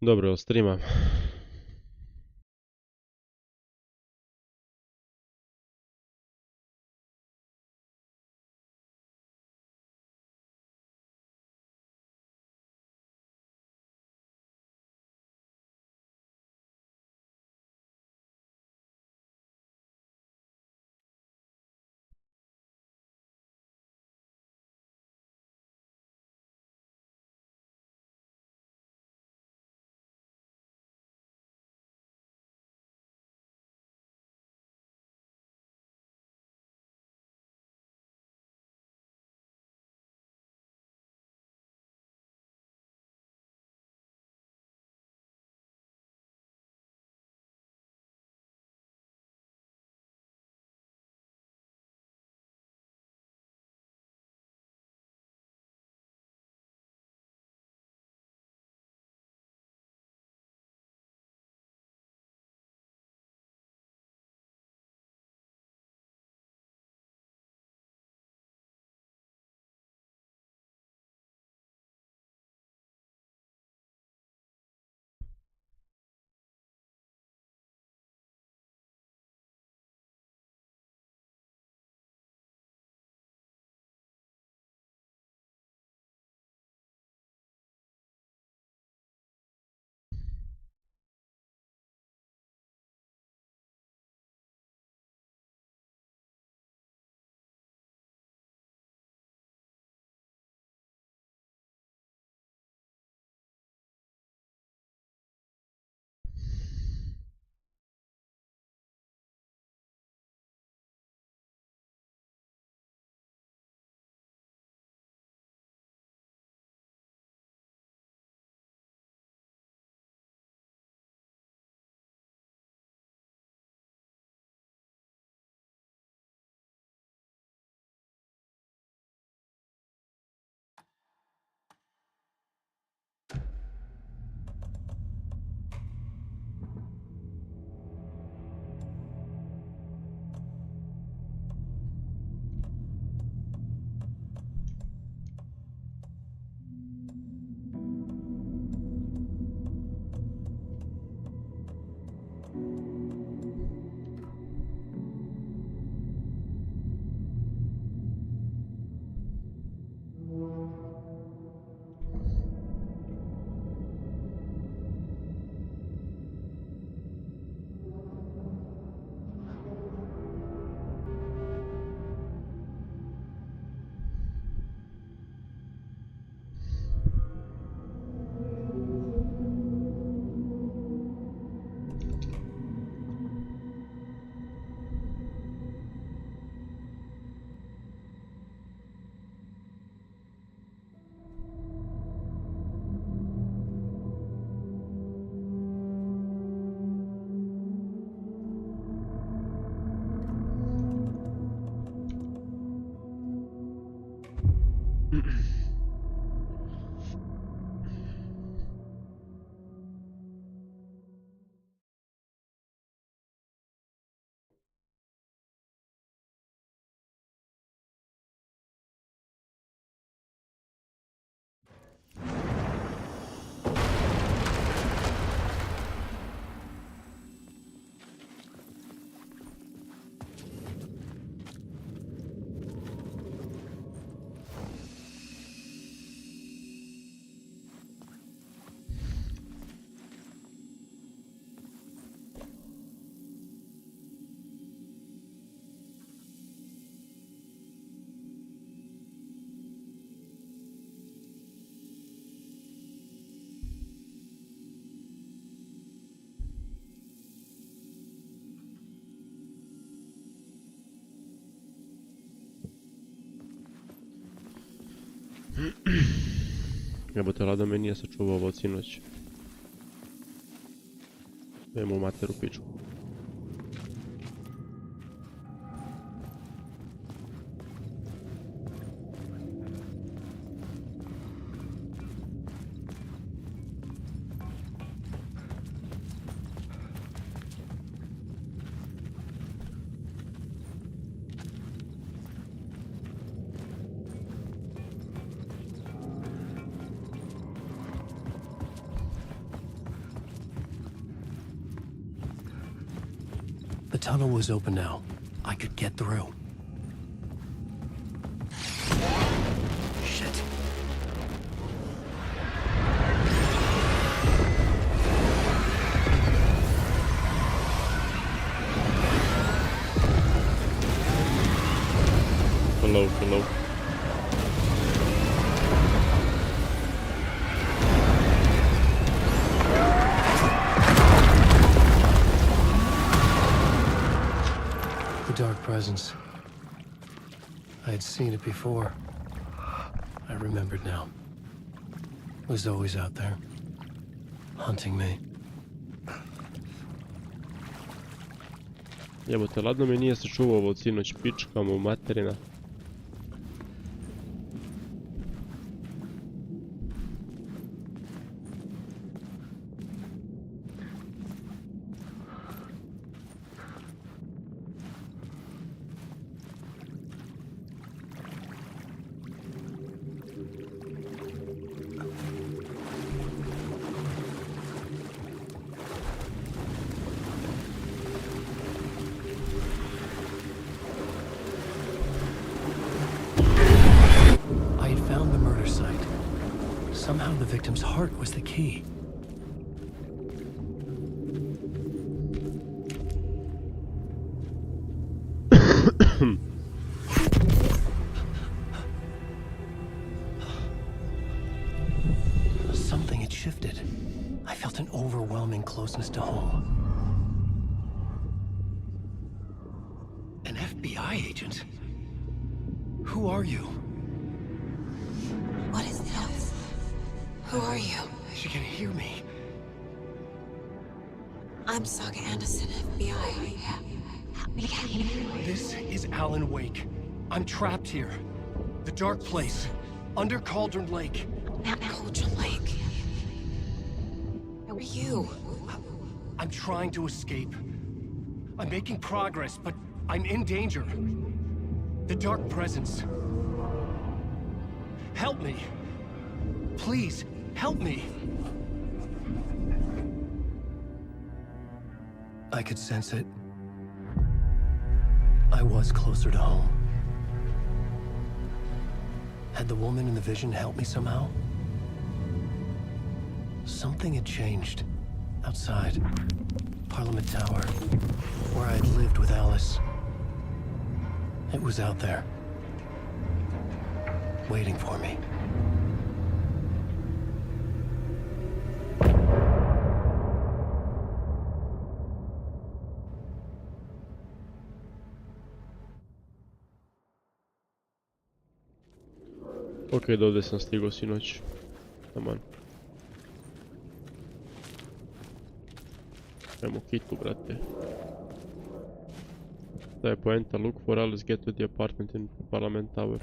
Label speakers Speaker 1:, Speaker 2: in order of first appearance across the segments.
Speaker 1: Dobro, streamam. Jebote, Lada me nije sačuvao ovo od sinoć. Idemo u materu pičku.
Speaker 2: tunnel was open now. I could get through. Shit.
Speaker 1: Hello, hello.
Speaker 2: The dark presence. I had seen it before. I remembered now. It was always out there, hunting me.
Speaker 1: Jebote, ladno mi nije sačuvao od sinoć, pička mu materina.
Speaker 2: Somehow the victim's heart was the key. Something had shifted. I felt an overwhelming closeness to home. An FBI agent? Who are you?
Speaker 3: What is this? Who are you?
Speaker 2: She can hear me.
Speaker 3: I'm Saga Anderson, FBI.
Speaker 2: This is Alan Wake. I'm trapped here. The dark place. Under Cauldron Lake.
Speaker 3: Cauldron Lake. Who are you?
Speaker 2: I'm trying to escape. I'm making progress, but I'm in danger. The dark presence. Help me. Please, help me. I could sense it. I was closer to home. Had the woman in the vision helped me somehow? Something had changed. Outside. Parliament Tower. Where I had lived with Alice. It was out there. Waiting for me.
Speaker 1: Ok, do ovdje sam stigao sinoć. Taman. Ajmo kitu, brate. Da je poenta, look for Alice, get to the apartment in Parliament Tower.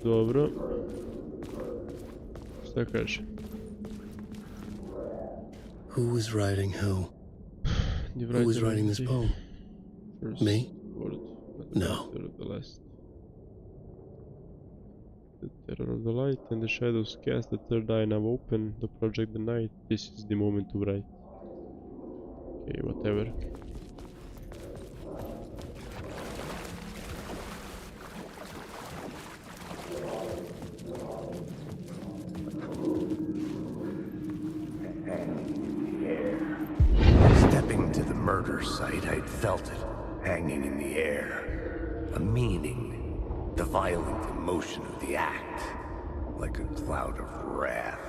Speaker 1: Dobro. Šta kaže?
Speaker 2: Who was writing who? Who was writing this poem?
Speaker 1: First
Speaker 2: Me?
Speaker 1: word,
Speaker 2: No.
Speaker 1: the last. The terror of the light and the shadows cast the third eye now open the project the night. This is the moment to write. Okay, whatever.
Speaker 4: Stepping to the murder site, I'd felt it, hanging in the air. A meaning. The violent emotion of the act. Like a cloud of wrath.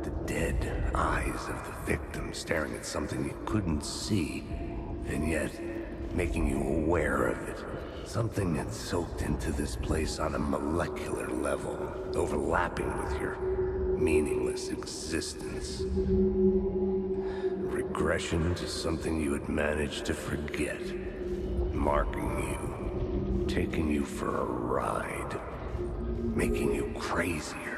Speaker 4: The dead eyes of the victim staring at something you couldn't see, and yet making you aware of it. Something had soaked into this place on a molecular level, overlapping with your meaningless existence. Regression to something you had managed to forget. Marking you. Taking you for a ride. Making you crazier.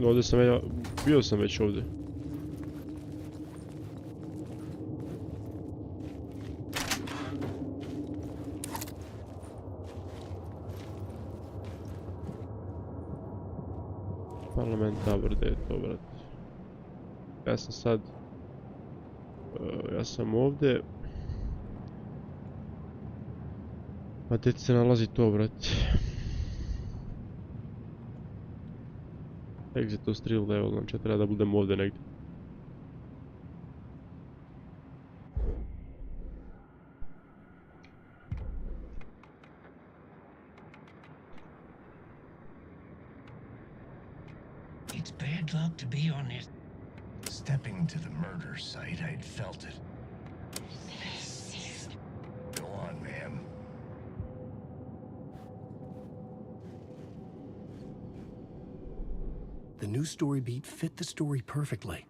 Speaker 1: Ovdje sam ja, bio sam već ovdje. Parlament Tower, gdje je to, brat? Ja sam sad... ja sam ovdje. A gdje se nalazi to, brat? Exit to strill level, znači treba da budem ovdje negdje.
Speaker 2: It's bad luck to be on this.
Speaker 4: Stepping to the murder site, I'd felt it. Go on, ma'am.
Speaker 2: The new story beat fit the story perfectly.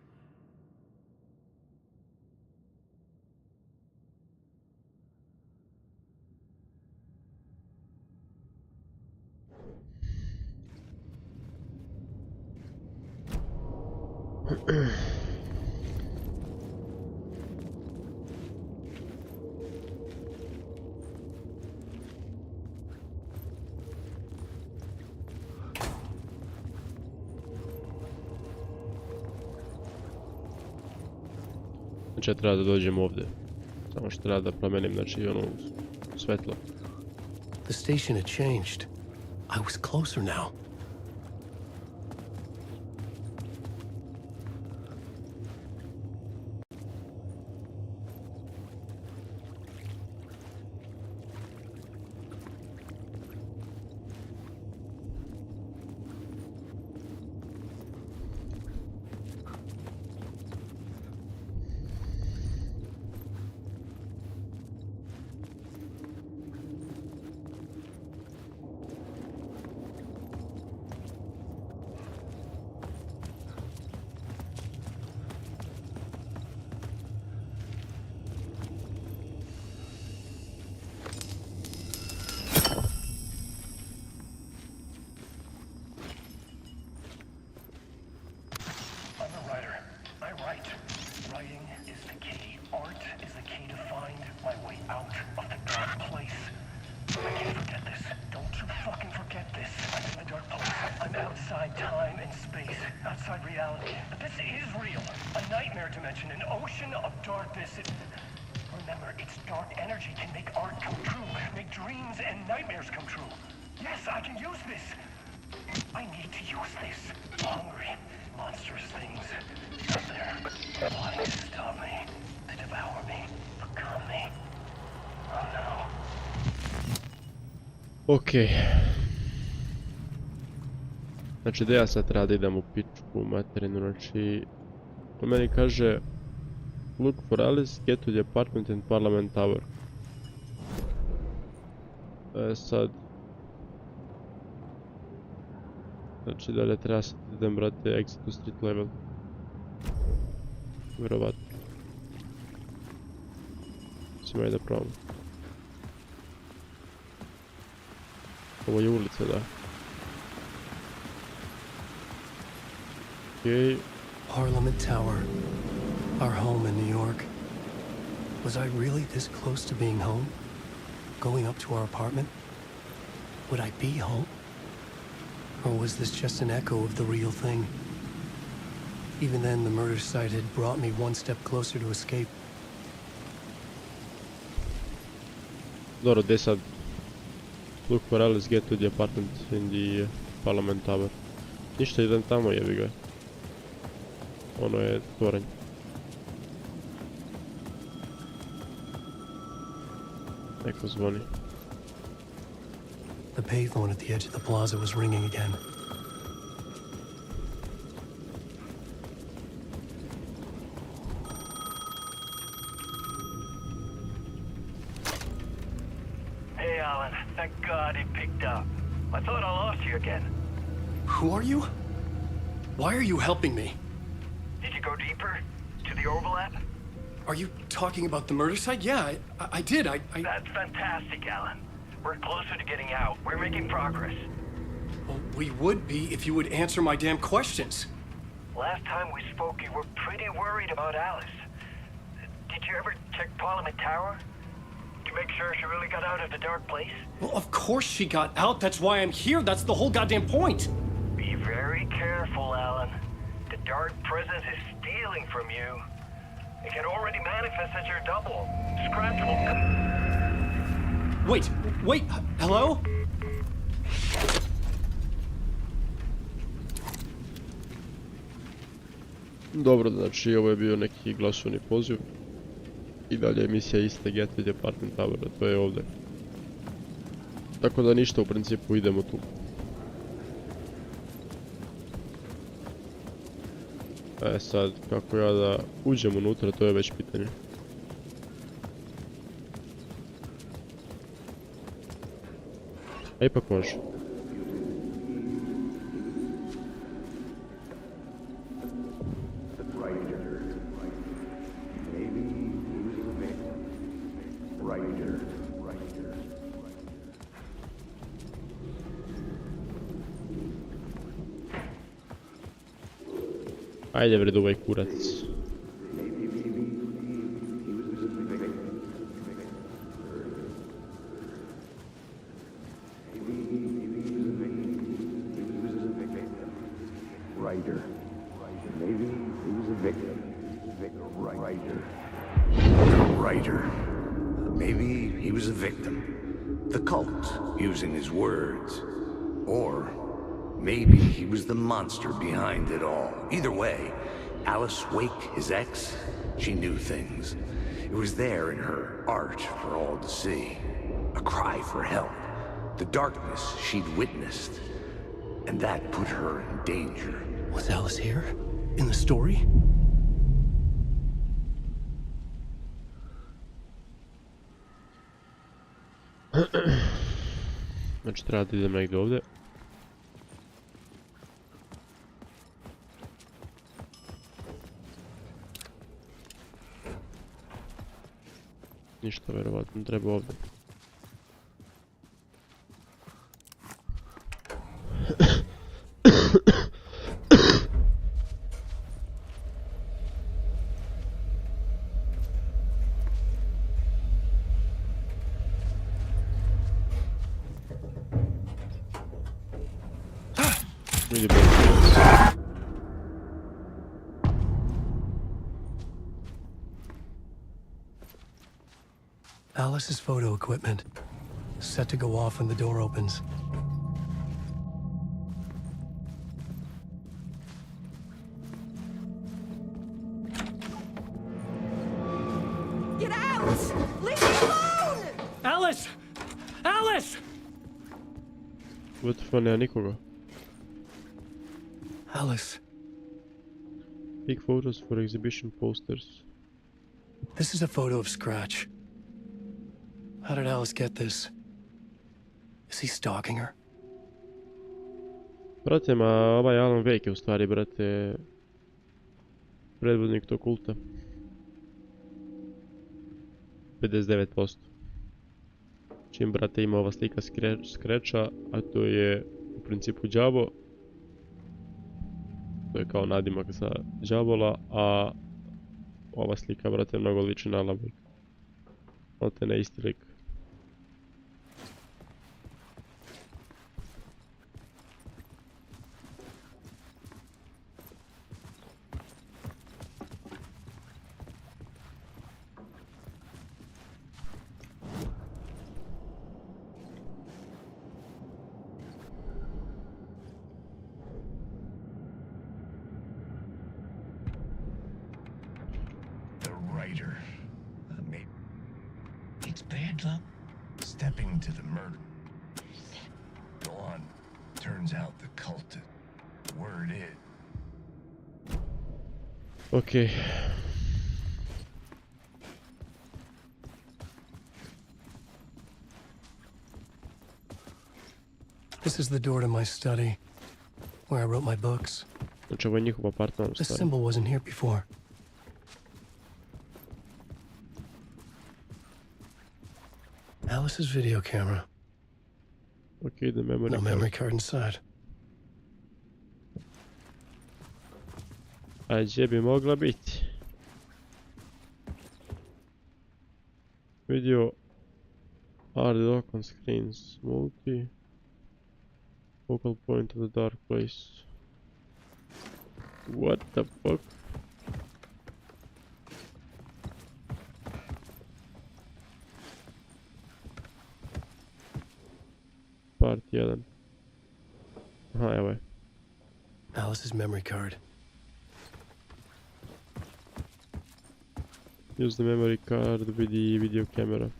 Speaker 1: Znači ja treba da dođem ovdje. Samo što treba da promenim, znači ono svetlo.
Speaker 2: The station had changed. I was closer now.
Speaker 5: Remember, its dark energy can make art come true, make dreams and nightmares come true. Yes, I can use this. I need to use this. Hungry, monstrous things out there, wanting to stop me, to devour me, become me. Oh no.
Speaker 1: Okej. Znači da ja sad treba da idem u pičku materinu, znači... To meni kaže... Look for Alice, get to the apartment in Parliament Tower. Sad... Znači dalje treba sad idem, brate, exit to street level. Vjerovatno. Svima je da probam. Ovo je ulica, da. Okej.
Speaker 2: Parliament Tower. Our home in New York. Was I really this close to being home? Going up to our apartment? Would I be home? Or was this just an echo of the real thing? Even then, the murder site had brought me one step closer to escape.
Speaker 1: Dobro, gdje sad? Look for Alice, get to the apartment in the Parliament Tower. Ništa, idem tamo, jebi ga. Ono je toranj. Neko zvoni.
Speaker 2: The payphone at the edge of the plaza was ringing again.
Speaker 5: Hey, Alan. Thank God it picked up. I thought I lost you again.
Speaker 2: Who are you? Why are you helping me?
Speaker 5: Did you go deeper? To the overlap?
Speaker 2: Are you talking about the murder site? Yeah, I did. I...
Speaker 5: That's fantastic, Alan. We're closer to getting out. We're making progress.
Speaker 2: Well, we would be if you would answer my damn questions.
Speaker 5: Last time we spoke, you were pretty worried about Alice. Did you ever check Parliament Tower? To make sure she really got out of the dark place?
Speaker 2: Well, of course she got out. That's why I'm here. That's the whole goddamn point.
Speaker 5: Be very careful, Alan. The dark presence is stealing from you. It can already manifest as your double. Scratch will...
Speaker 2: Wait, hello?
Speaker 1: Dobro, znači ovo je bio neki glasovni poziv. I dalje emisija iste Get to the Apartment Tower, to je ovdje. Tako da ništa, u principu idemo tu. Sad, kako ja da uđem unutra, to je već pitanje. A ipak može. Ajde bre, duvaj kurac.
Speaker 4: Writer. Maybe he was a victim. Writer. Writer. Maybe he was a victim. The cult, using his words. Or maybe he was the monster behind it all. Either way, Alice Wake, his ex, she knew things. It was there in her art for all to see. A cry for help. The darkness she'd witnessed. And that put her in danger.
Speaker 2: Was Alice here? In the story?
Speaker 1: Znači treba da idem negdje ovdje. Ništa vjerovatno treba ovdje. Vidi bolje.
Speaker 2: Alice's photo equipment. Set to go off when the door opens.
Speaker 3: Get out! Leave me alone!
Speaker 2: Alice! Alice!
Speaker 1: What the fuck, nema nikoga.
Speaker 2: Alice.
Speaker 1: Big photos for exhibition posters.
Speaker 2: This is a photo of Scratch. How did Alice get this? Is he stalking her?
Speaker 1: Brate, ma ovaj Alan Wake je u stvari, brate, predvodnik tog kulta. 59%. Čim, brate, ima ova slika Scratcha, a to je u principu đavo. To je kao nadimak za đavola, a ova slika, brate, mnogo liči na Alan Wake. On te ne isti lik.
Speaker 4: Writer. Maybe it's bad luck stepping to the murder. Go on. Turns out the cult. Word is.
Speaker 1: Okay.
Speaker 2: This is the door to my study, where I wrote my books.
Speaker 1: Znači ovo je njihov apartman u
Speaker 2: This
Speaker 1: stvari.
Speaker 2: symbol wasn't here before. Alice's video camera.
Speaker 1: Ok, the memory
Speaker 2: No
Speaker 1: card.
Speaker 2: memory card inside.
Speaker 1: A gdje bi mogla biti? Video hard dock on screens. Multi. Focal point of the dark place. What the fuck? Part 1. Aha, evo je.
Speaker 2: Alice's memory card.
Speaker 1: Use the memory card with the video camera.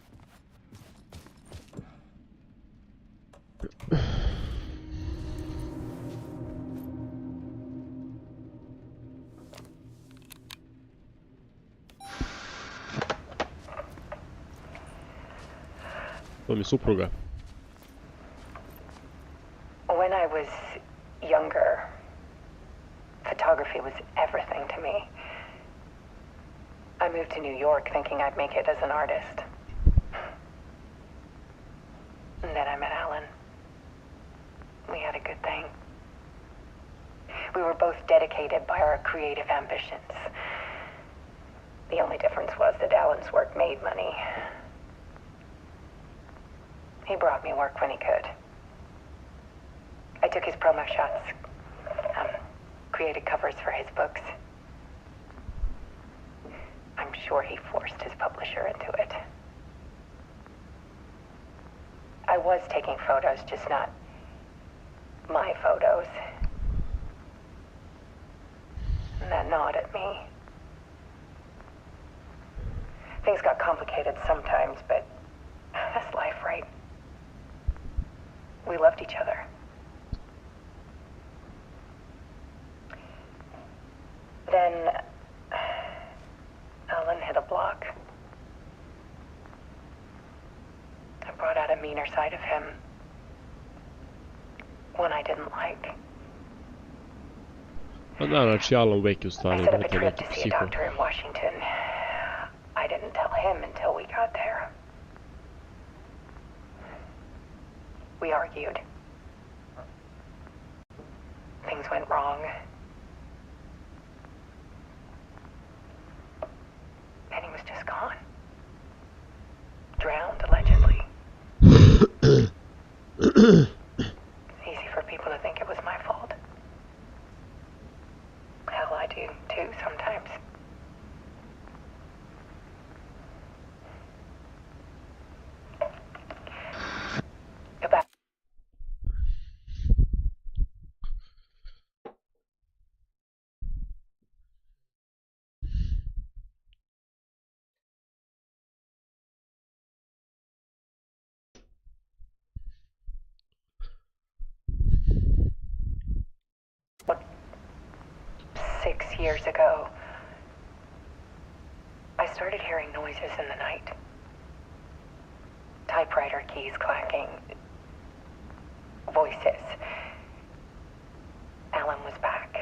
Speaker 1: To mi supruga.
Speaker 6: When I was younger, photography was everything to me. I moved to New York thinking I'd make it as an artist. And then I met Alan. We had a good thing. We were both dedicated by our creative ambitions. The only difference was that Alan's work made money. He brought me work when he could. I took his promo shots, created covers for his books. I'm sure he forced his publisher into it. I was taking photos, just not my photos. And that gnawed at me. Things got complicated sometimes, but that's life, right? We loved each other. Then Alan hit a block. I brought out a meaner side of him. One I didn't like.
Speaker 1: Pa da, znači Alan Wake u
Speaker 6: I
Speaker 1: stvari,
Speaker 6: set up a
Speaker 1: brate,
Speaker 6: trip
Speaker 1: neki
Speaker 6: to see a
Speaker 1: psiho.
Speaker 6: doctor in Washington. I didn't tell him until we got there. We argued. Things went wrong. And he was just gone. Drowned, allegedly. It's easy for people to think it was my fault. Hell, I do too sometimes. About what, 6 years ago, I started hearing noises in the night. Typewriter keys clacking. Voices. Alan was back.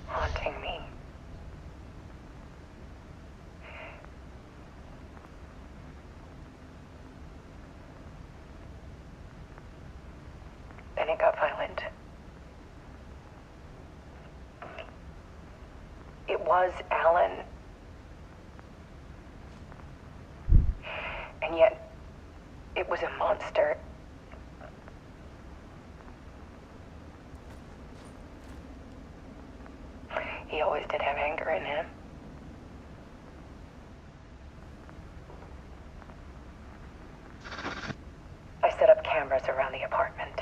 Speaker 6: Haunting me. Then it got violent. It was Alan. And yet, it was a monster. He always did have anger in him. I set up cameras around the apartment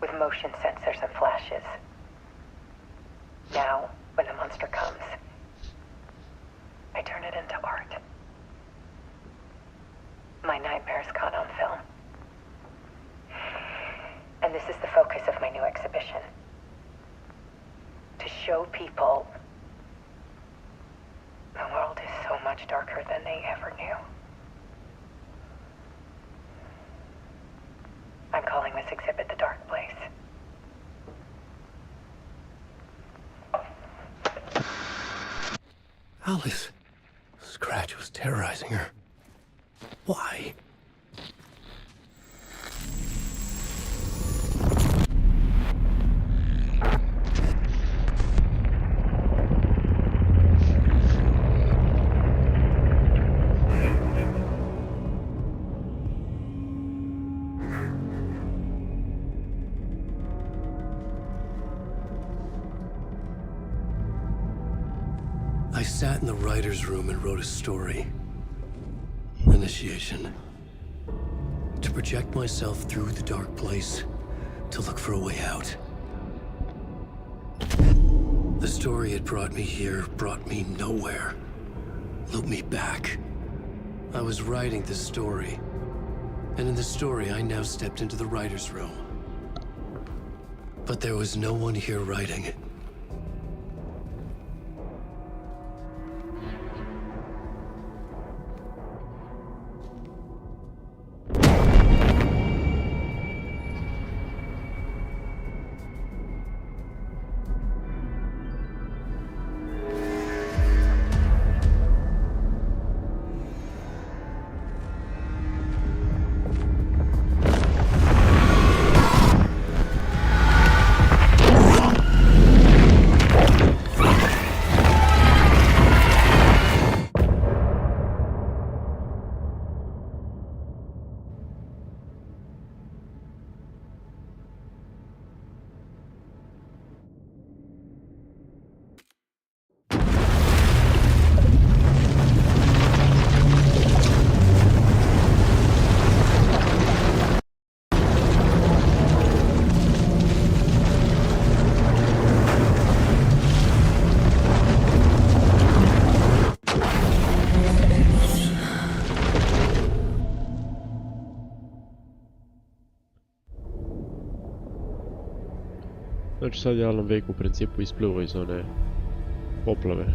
Speaker 6: with motion sensors and flashes. Now, when the monster comes, I turn it into art. My nightmares caught on film. And this is the focus of my new exhibition. To show people the world is so much darker than they ever knew. I'm calling this exhibit The Dark Place.
Speaker 2: Alice. Scratch was terrorizing her. Why? sat in the writer's room and wrote a story. Initiation. To project myself through the dark place, to look for a way out. The story had brought me here, brought me nowhere. Looped me back. I was writing this story. And in the story, I now stepped into the writer's room. But there was no one here writing.
Speaker 1: Znači sad je Alan Wake u principu isplivao iz one poplave.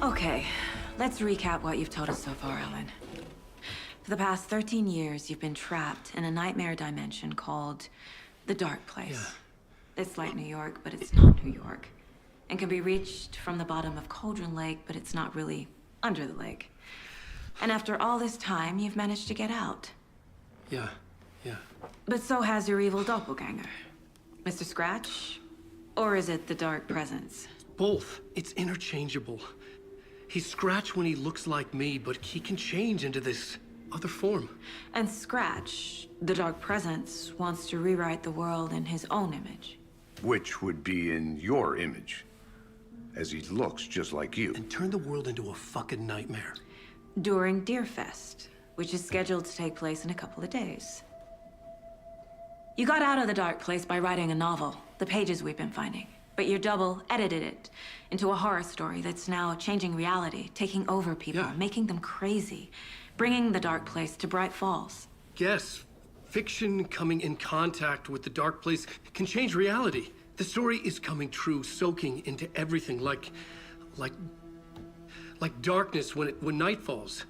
Speaker 6: Okay, let's recap what you've told us so far, Alan. For the past 13 years, you've been trapped in a nightmare dimension called the Dark Place.
Speaker 2: Yeah.
Speaker 6: It's like New York, but it's not New York. And can be reached from the bottom of Cauldron Lake, but it's not really under the lake. And after all this time, you've managed to get out.
Speaker 2: Yeah.
Speaker 6: But so has your evil doppelganger. Mr. Scratch? Or is it the Dark Presence?
Speaker 2: Both. It's interchangeable. He's Scratch when he looks like me, but he can change into this other form.
Speaker 6: And Scratch, the Dark Presence, wants to rewrite the world in his own image.
Speaker 4: Which would be in your image, as he looks just like you.
Speaker 2: And turn the world into a fucking nightmare.
Speaker 6: During Deerfest, which is scheduled to take place in a couple of days. You got out of the Dark Place by writing a novel, the pages we've been finding. But your double edited it into a horror story that's now changing reality, taking over people,
Speaker 2: Yeah.
Speaker 6: making them crazy, bringing the Dark Place to Bright Falls.
Speaker 2: Yes, fiction coming in contact with the dark place can change reality. The story is coming true, soaking into everything like darkness when night falls.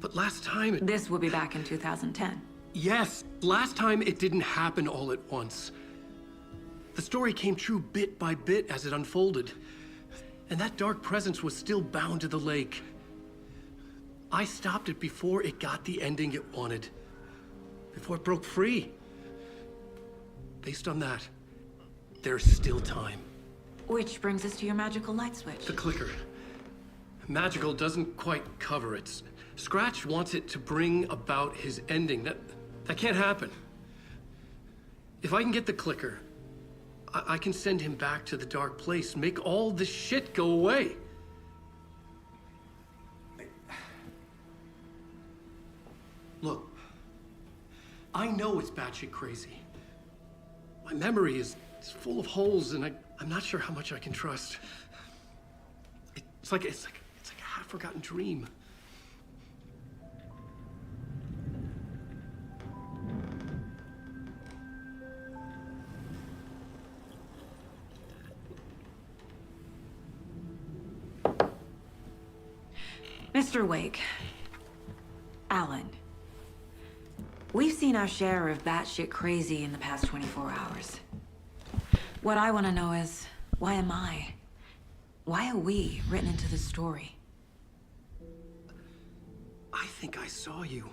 Speaker 2: But last time
Speaker 6: This will be back in 2010.
Speaker 2: Yes, last time it didn't happen all at once. The story came true bit by bit as it unfolded. And that dark presence was still bound to the lake. I stopped it before it got the ending it wanted. Before it broke free. Based on that, there's still time.
Speaker 6: Which brings us to your magical light switch.
Speaker 2: The clicker. Magical doesn't quite cover it. Scratch wants it to bring about his ending. That can't happen. If I can get the clicker, I can send him back to the dark place, make all this shit go away. Look, I know it's batshit crazy. My memory is full of holes, and I'm not sure how much I can trust. It's like a half-forgotten dream.
Speaker 6: Mr. Wake. Alan. We've seen our share of batshit crazy in the past 24 hours. What I want to know is, why am I? Why are we written into the story?
Speaker 2: I think I saw you.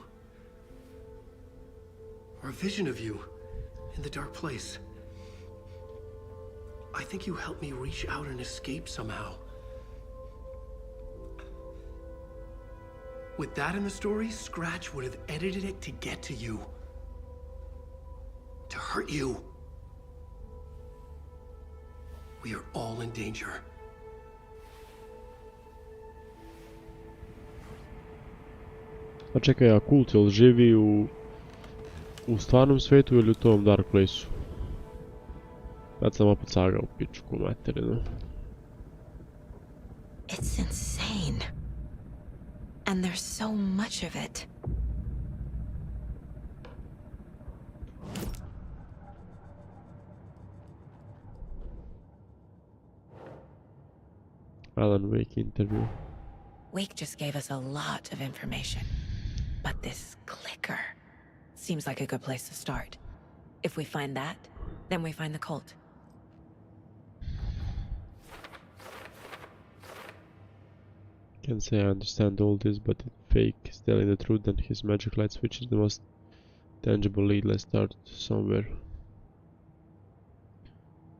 Speaker 2: Or a vision of you in the dark place. I think you helped me reach out and escape somehow.
Speaker 7: With that in the story, Scratch would have edited it to get to you. To hurt you. We are all in danger.
Speaker 1: A čekaj, a kult jel živi u stvarnom svijetu ili u tom Dark Place-u? Kad sam opet sagao pičku materinu.
Speaker 6: It's insane. And there's so much of it.
Speaker 1: Alan Wake interview.
Speaker 6: Wake just gave us a lot of information. But this clicker seems like a good place to start. If we find that, then we find the cult.
Speaker 1: Can say I understand all this, but if Fake is telling the truth, then his magic light switch is the most tangible lead. Let's start somewhere.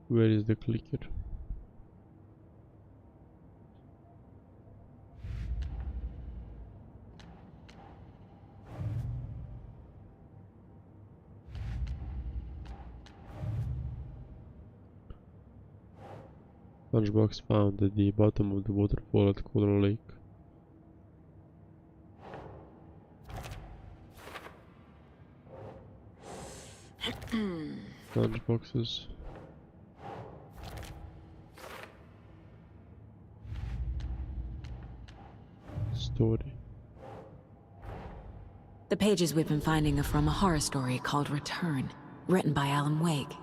Speaker 1: Where is the clicker? Lunchbox found at the bottom of the waterfall at Colorado Lake. Lunchboxes. Story.
Speaker 6: The pages we've been finding are from a horror story called Return, written by Alan Wake.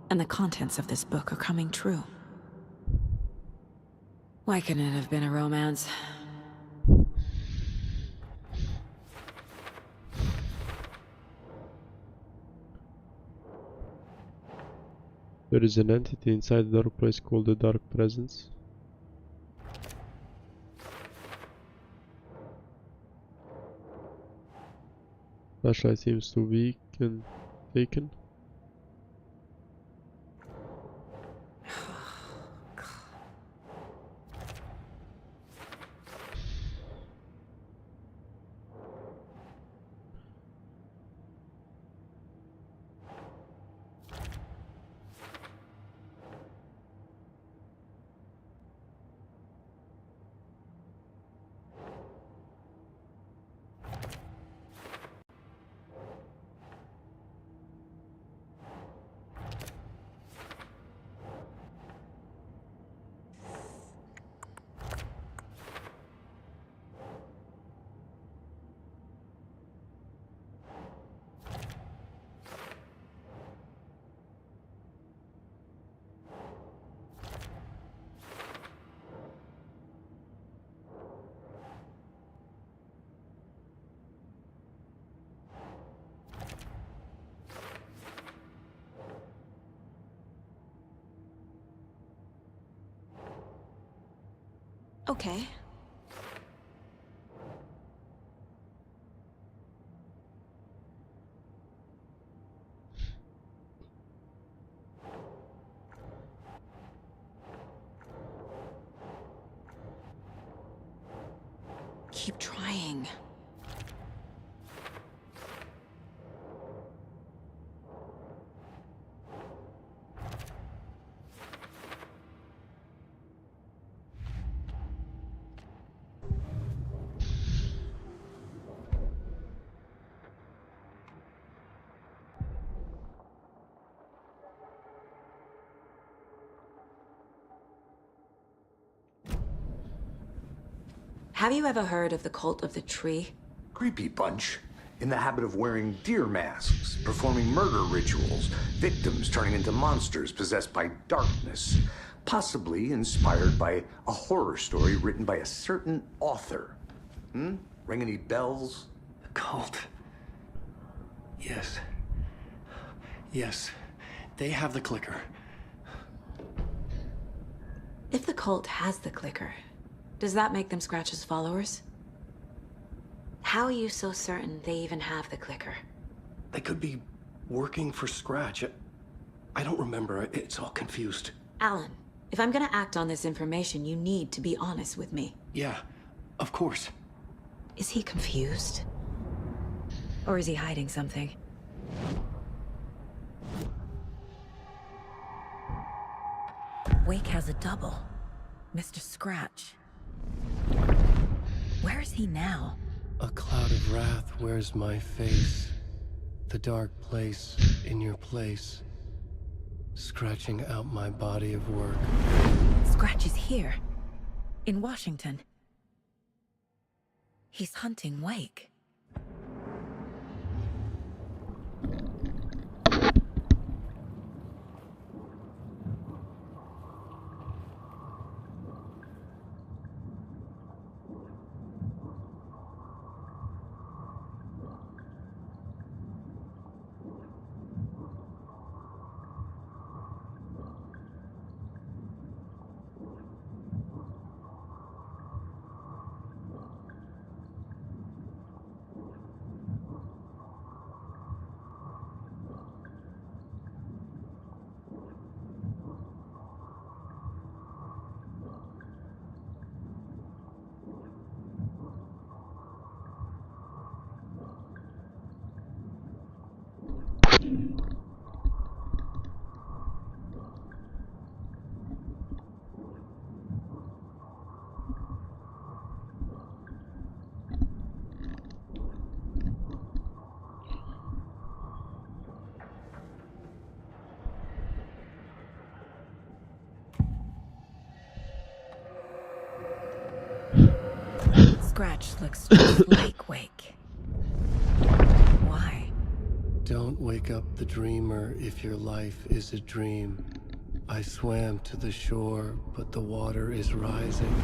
Speaker 6: And the contents of this book are coming true. Why couldn't it have been a romance?
Speaker 1: There is an entity inside the dark place called the Dark Presence. Flashlight seems too weak and taken.
Speaker 6: Okay. Keep trying. Have you ever heard of the Cult of the Tree?
Speaker 4: Creepy bunch. In the habit of wearing deer masks, performing murder rituals, victims turning into monsters possessed by darkness. Possibly inspired by a horror story written by a certain author. Ring any bells?
Speaker 7: The cult. Yes. Yes. They have the clicker.
Speaker 6: If the cult has the clicker, does that make them Scratch's followers? How are you so certain they even have the clicker?
Speaker 7: They could be working for Scratch. I don't remember. It's all confused.
Speaker 6: Alan, if I'm gonna act on this information, you need to be honest with me.
Speaker 7: Yeah, of course.
Speaker 6: Is he confused? Or is he hiding something? Wake has a double. Mr. Scratch. Where is he now?
Speaker 2: A cloud of wrath wears my face. The dark place in your place. Scratching out my body of work.
Speaker 6: Scratch is here. In Washington. He's hunting Wake. Scratch looks just like Wake. Why?
Speaker 2: Don't wake up the dreamer if your life is a dream. I swam to the shore, but the water is rising.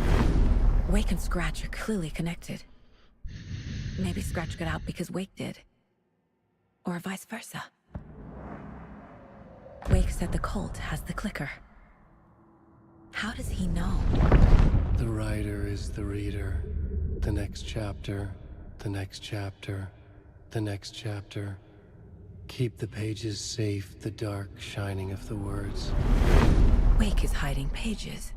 Speaker 6: Wake and Scratch are clearly connected. Maybe Scratch got out because Wake did. Or vice versa. Wake said the cult has the clicker. How does he know?
Speaker 2: The writer is the reader. The next chapter, the next chapter, the next chapter. Keep the pages safe, the dark shining of the words.
Speaker 6: Wake is hiding pages.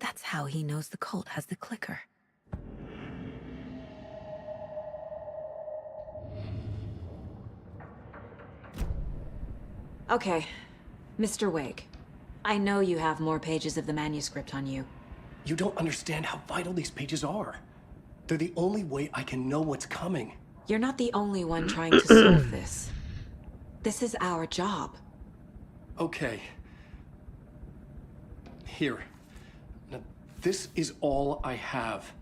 Speaker 6: That's how he knows the cult has the clicker. Okay, Mr. Wake. I know you have more pages of the manuscript on you.
Speaker 7: You don't understand how vital these pages are. They're the only way I can know what's coming.
Speaker 6: You're not the only one trying to solve this. This is our job.
Speaker 7: Okay. Here. Now, this is all I have.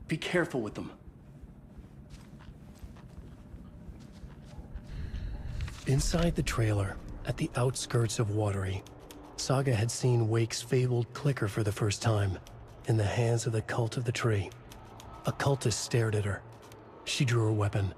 Speaker 7: Be careful with them.
Speaker 2: Inside the trailer, at the outskirts of Watery, Saga had seen Wake's fabled clicker for the first time, in the hands of the Cult of the Tree. A cultist stared at her. She drew her weapon.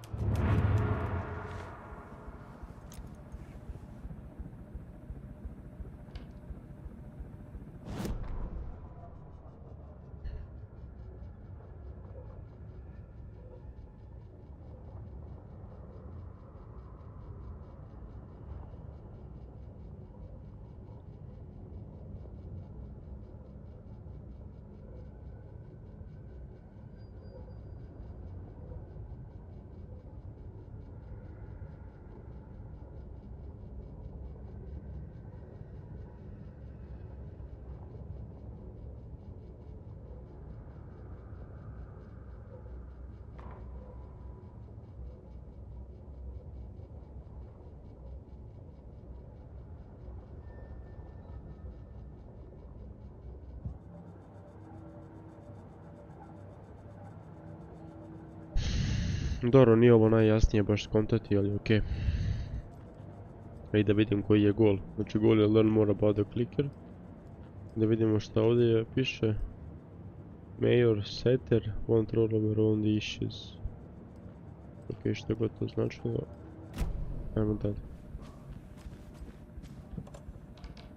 Speaker 1: Dobro, nije ovo najjasnije baš skontati, ali okej. Ajde da vidim koji je gol. Znači gol je learn more about the clicker. Da vidimo šta ovdje piše. Mayor Setter won't roll over on the issues. Ok, što god to značilo. Ajmo dalje.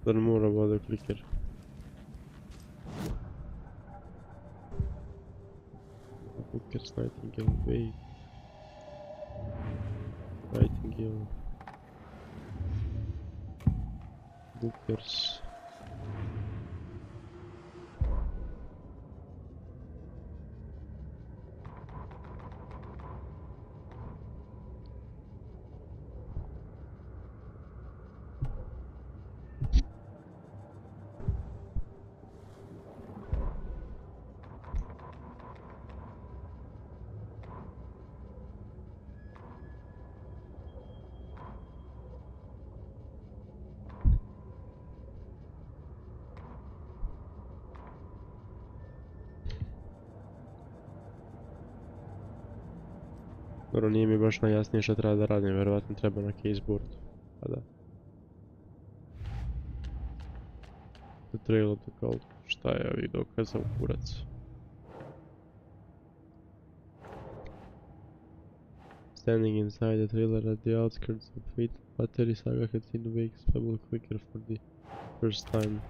Speaker 1: Learn more about the clicker. Bookers, Nightingale, Wake. Nightingale. Bookers. Dobro, nije mi baš najjasnije što treba da radim, vjerovatno treba na caseboard. Pa da. The trail of the cult. Šta je ovih dokaza u kurac? Standing inside the trailer at the outskirts of Fate, Battery Saga had seen Wake's pebble clicker for the first time.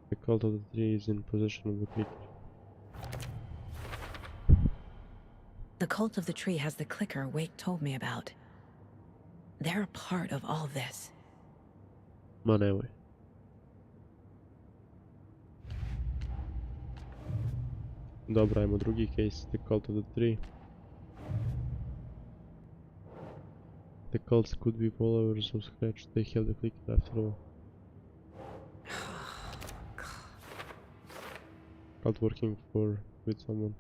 Speaker 1: The cult of the tree is in possession of the clicker.
Speaker 8: The cult of the tree has the clicker Wake told me about. They're a part of all this.
Speaker 1: Ma nemoj. Dobro, ajmo drugi case, the cult of the tree. The cults could be followers of Scratch, they have the clicker after all. Cult working with someone.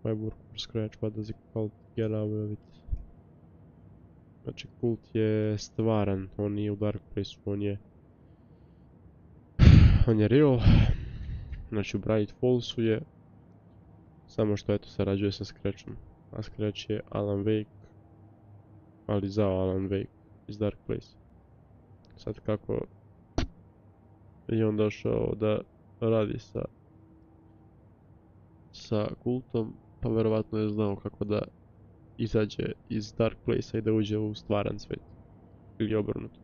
Speaker 1: I work for Scratch, what does the cult get out of it? Znači, kult je stvaran, on nije u Dark Place, on je real. Znači, u Bright Fallsu je, samo što eto sarađuje sa Scratchom. A Scratch je Alan Wake, ali zao Alan Wake iz Dark Place. Sad kako je on došao da radi sa kultom, pa verovatno je znao kako da izađe iz Dark Place-a i da uđe u stvaran svijet. Ili obrnuto.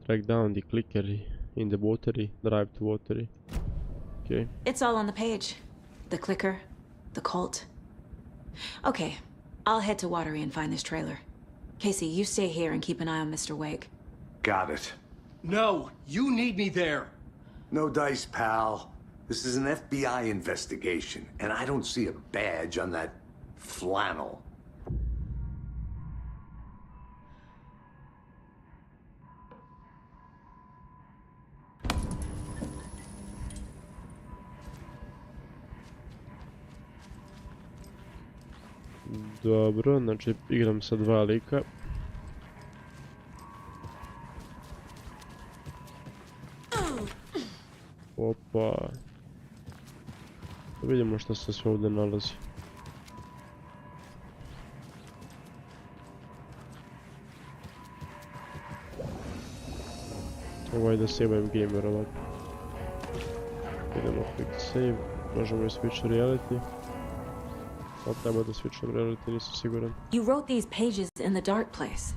Speaker 1: Track down the clicker in the watery, drive to watery. Okay.
Speaker 8: It's all on the page. The clicker, the cult. Okay, I'll head to Watery and find this trailer. Casey, you stay here and keep an eye on Mr. Wake.
Speaker 4: Got it.
Speaker 7: No, you need me there.
Speaker 4: No dice, pal. This is an FBI investigation, and I don't see a badge on that flannel.
Speaker 1: Dobro, znači igram sa dva lika. Opa. Vidimo što se sve ovdje nalazi. Ovo je da saveam game, vjerovatno. Idemo quick save, možemo i switch reality. Ali treba da switcham reality, nisam siguran.
Speaker 8: You wrote these pages in the dark place.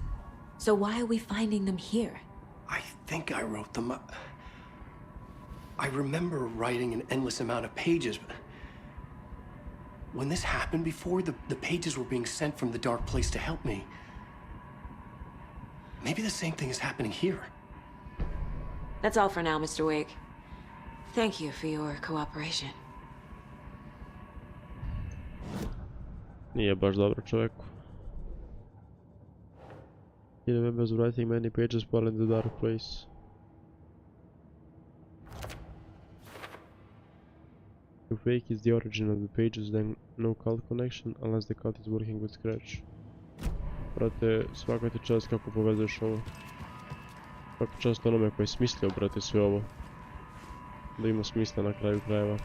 Speaker 8: So why are we finding them here?
Speaker 7: I think I wrote them. I remember writing an endless amount of pages, but when this happened before, the pages were being sent from the dark place to help me. Maybe the same thing is happening here.
Speaker 8: That's all for now, Mr. Wake. Thank you for your cooperation.
Speaker 1: Nije baš dobro čovjeku. He remembers writing many pages while in the dark place. If Wake is the origin of the pages, then no cult connection unless the cult is working with Scratch. Brate, svaka ti čast kako povezuješ ovo. Svaka čast onome koji je smislio, brate, sve ovo. Da ima smisla na kraju krajeva.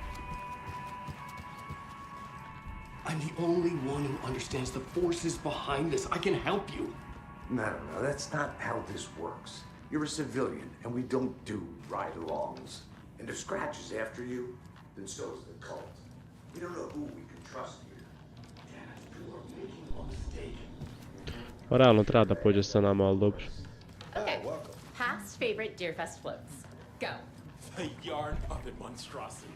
Speaker 7: I'm the only one who understands the forces behind this. I can help you.
Speaker 4: No, that's not how this works. You're a civilian, and we don't do ride-alongs. And if Scratch is after you, then so is the cult. We don't know who we can trust here.
Speaker 7: Damn it, you are making a mistake.
Speaker 1: Pa realno treba da pođe sa nama, ali dobro.
Speaker 9: Okay, past favorite Deerfest floats. Go.
Speaker 10: The yarn puppet monstrosity.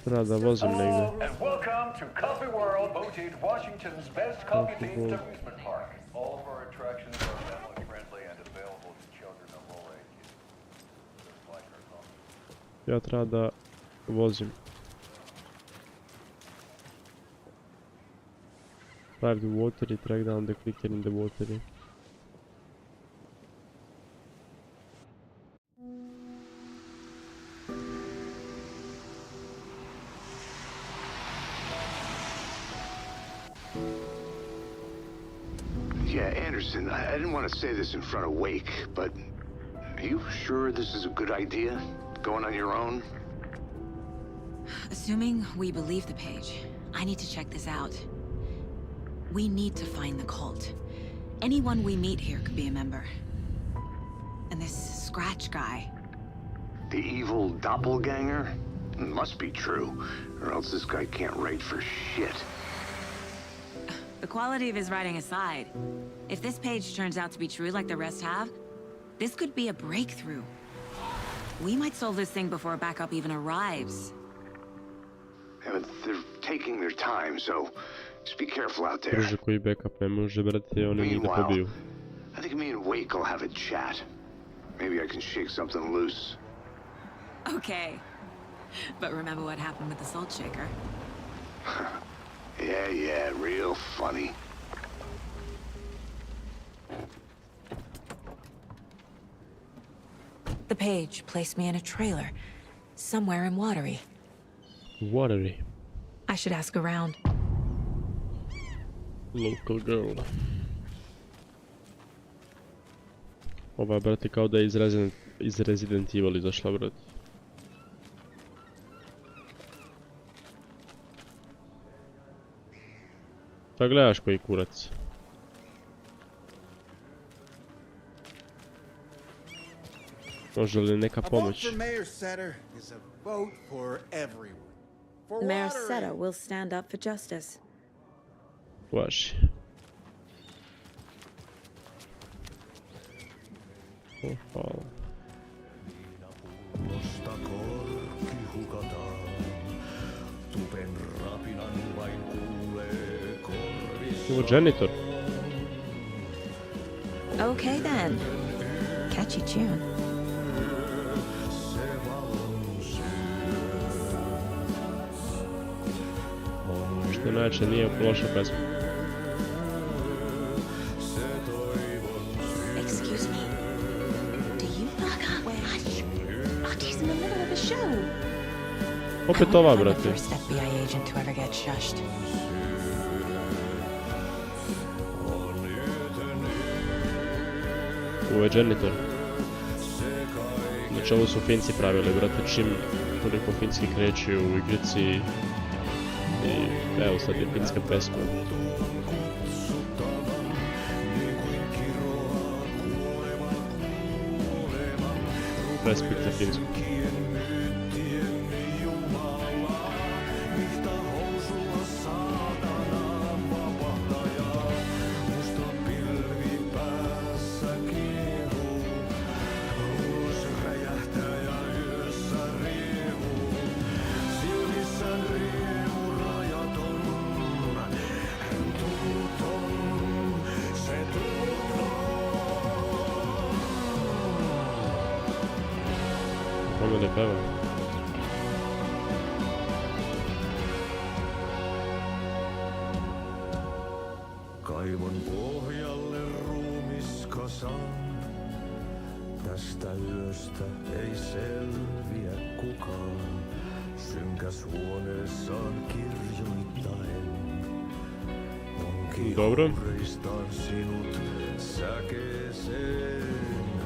Speaker 1: Treba da vozim negdje.
Speaker 5: And welcome to Coffee World, voted Washington's best coffee-themed amusement park. All of our attractions are family-friendly and available to children of all ages. Just like our coffee.
Speaker 1: Ja treba da vozim. Drive the water i track down the clicker in the water.
Speaker 11: Yeah, Anderson, I didn't want to say this in front of Wake, but
Speaker 4: Are you sure this is a good idea? Going on your own?
Speaker 8: Assuming we believe the page, I need to check this out. We need to find the cult. Anyone we meet here could be a member. And this Scratch guy.
Speaker 4: The evil doppelganger? Must be true, or else this guy can't write for shit.
Speaker 8: The quality of his writing aside, if this page turns out to be true like the rest have, this could be a breakthrough. We might solve this thing before backup even arrives.
Speaker 4: Yeah, but they're taking their time, so just be careful out there.
Speaker 1: Druže koji backup ne može, brate, oni njih da pobiju.
Speaker 4: I think me and Wake will have a chat. Maybe I can shake something loose.
Speaker 8: Okay. But remember what happened with the salt shaker?
Speaker 4: Yeah, real funny.
Speaker 8: The page placed me in a trailer, somewhere in Watery.
Speaker 1: Watery.
Speaker 8: I should ask around.
Speaker 1: Local girl. Ova, brate, kao da je iz Resident Evil izašla, brate. Pa gledaš koji kurac. Može li neka pomoć?
Speaker 8: Mayor Seta will stand up for justice.
Speaker 1: Važi. Hvala. Ovo janitor.
Speaker 8: Okay then. Catchy tune.
Speaker 1: Što inače nije loša pesma.
Speaker 8: Excuse me. Do you fuck up? Hush. Artie's in the middle of a show.
Speaker 1: Opet ova,
Speaker 8: I'm the
Speaker 1: brate.
Speaker 8: first FBI agent to ever get shushed.
Speaker 1: Ovo je janitor. Znači ovo su Finci pravili, brate, čim toliko Finski kreću u igrici i evo sad je finska pesma. Respekt za Finsku. Kome ne peva?
Speaker 11: Kaivon pohjalle ruumiskasan. Tästä yöstä ei selviä kukaan. Synkäs huoneessaan kirjoittaen. Onkin kohristaan sinut säkeeseen.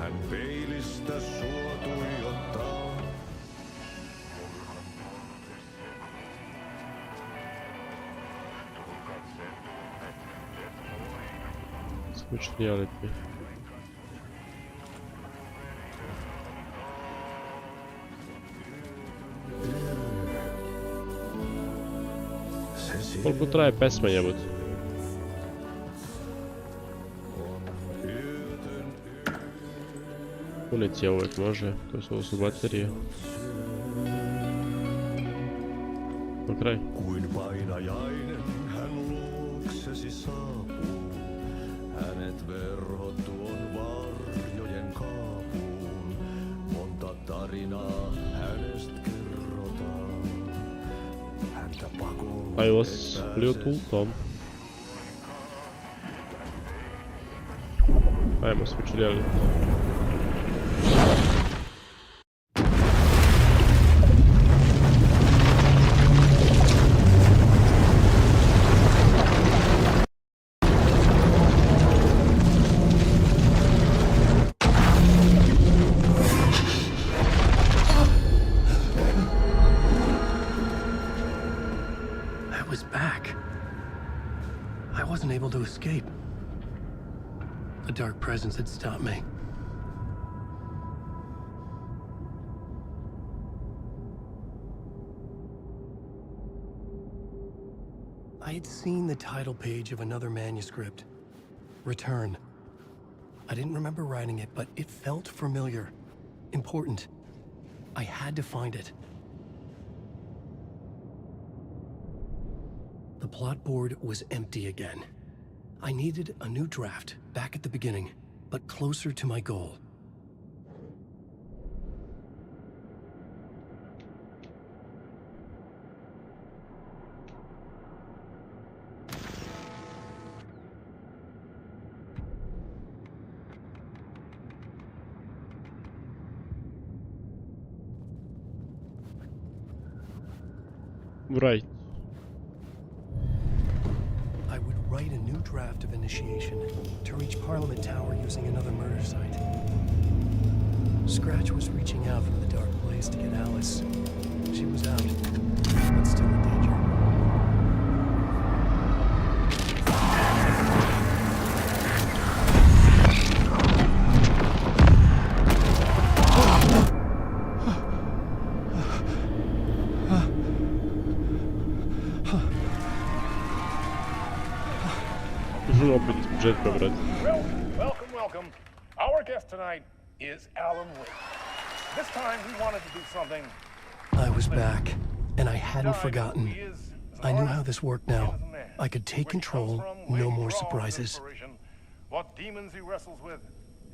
Speaker 11: Hän peilistä sua tuijottaa.
Speaker 1: Switch reality. Koliko traje pesma, jebote? Municija uvijek može, to su ovo su baterije. Na kraj.
Speaker 11: Kuin painajainen hän luoksesi saapuu. Hänet verhot tuon varjojen kaapuun. Monta tarinaa hänestä kerrotaan. Häntä pakoon.
Speaker 1: Ajos, Bluetoothom. Ajmo switch reality.
Speaker 2: unable to escape. A dark presence had stopped me. I had seen the title page of another manuscript, Return. I didn't remember writing it, but it felt familiar, important. I had to find it. The plot board was empty again. I needed a new draft, back at the beginning, but closer to my goal.
Speaker 1: Right.
Speaker 2: I would write a new draft of initiation to reach Parliament Tower using another murder site. Scratch was reaching out from the dark place to get Alice. She was out, but still in danger.
Speaker 5: Welcome. Our guest tonight is Alan Wake. This time he wanted to do something.
Speaker 2: I was back, and I hadn't forgotten. I knew how this worked now. I could take control, no more surprises.
Speaker 5: What demons he wrestles with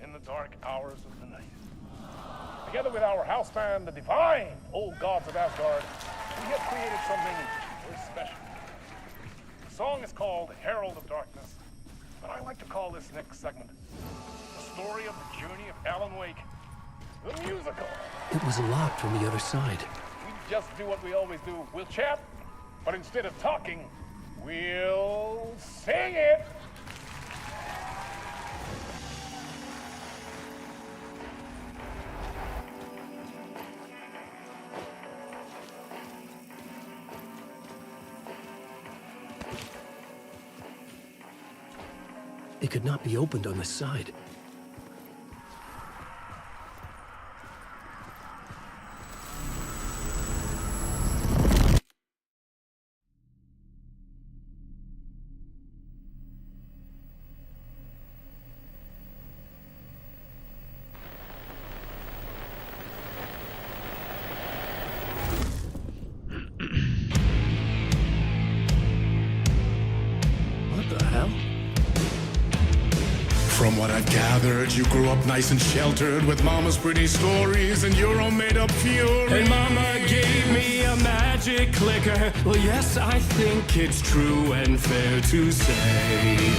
Speaker 5: in the dark hours of the night. Together with our house band, the divine old gods of Asgard, we have created something very special. The song is called Herald of Darkness, but I like to call this next segment the story of the journey of Alan Wake, the musical.
Speaker 2: It was locked from the other side.
Speaker 5: We just do what we always do. We'll chat, but instead of talking, we'll sing it.
Speaker 2: It could not be opened on this side. What the hell?
Speaker 12: From what I've gathered, you grew up nice and sheltered with mama's pretty stories and your own made-up fury.
Speaker 13: And mama gave me a magic clicker. Well, yes, I think it's true and fair to say.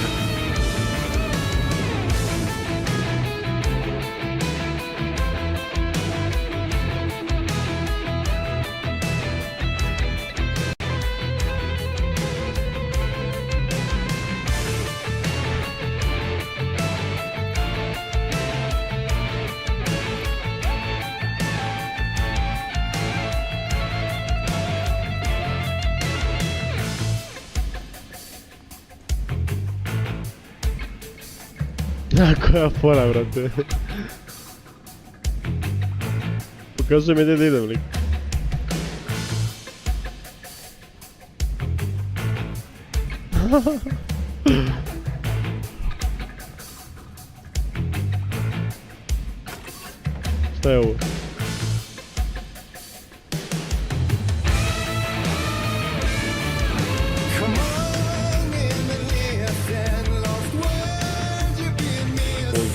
Speaker 1: Koja fora, brate. Pokazuj mi gdje da idem, lik. Šta je ovo?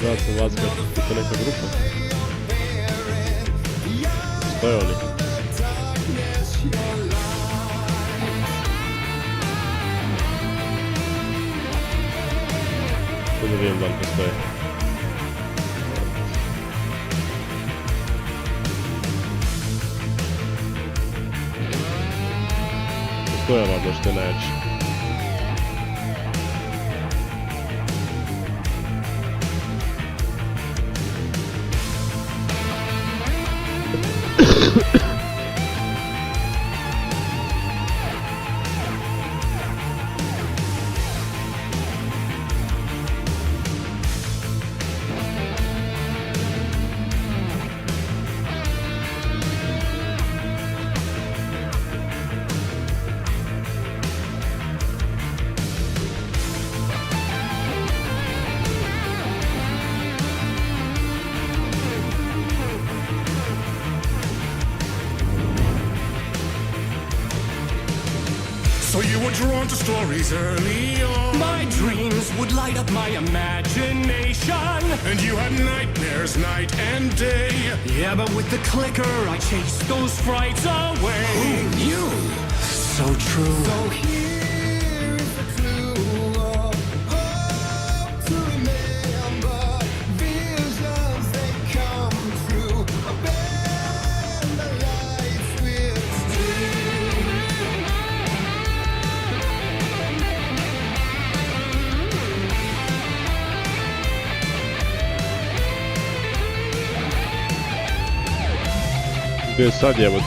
Speaker 1: Zašto Vazga, je to neka grupa? Stoje oni? To da vidim da li postoje. Postoje valjda što je najjače.
Speaker 12: you were drawn to stories early on.
Speaker 13: My dreams would light up my imagination.
Speaker 12: And you had nightmares night and day.
Speaker 13: Yeah, but with the clicker, I chased those frights away.
Speaker 12: Who knew?
Speaker 13: So true.
Speaker 11: So here is the clue of hope to remember. Visions, they come true. Bend the lights with
Speaker 1: Gdje je sad jebot?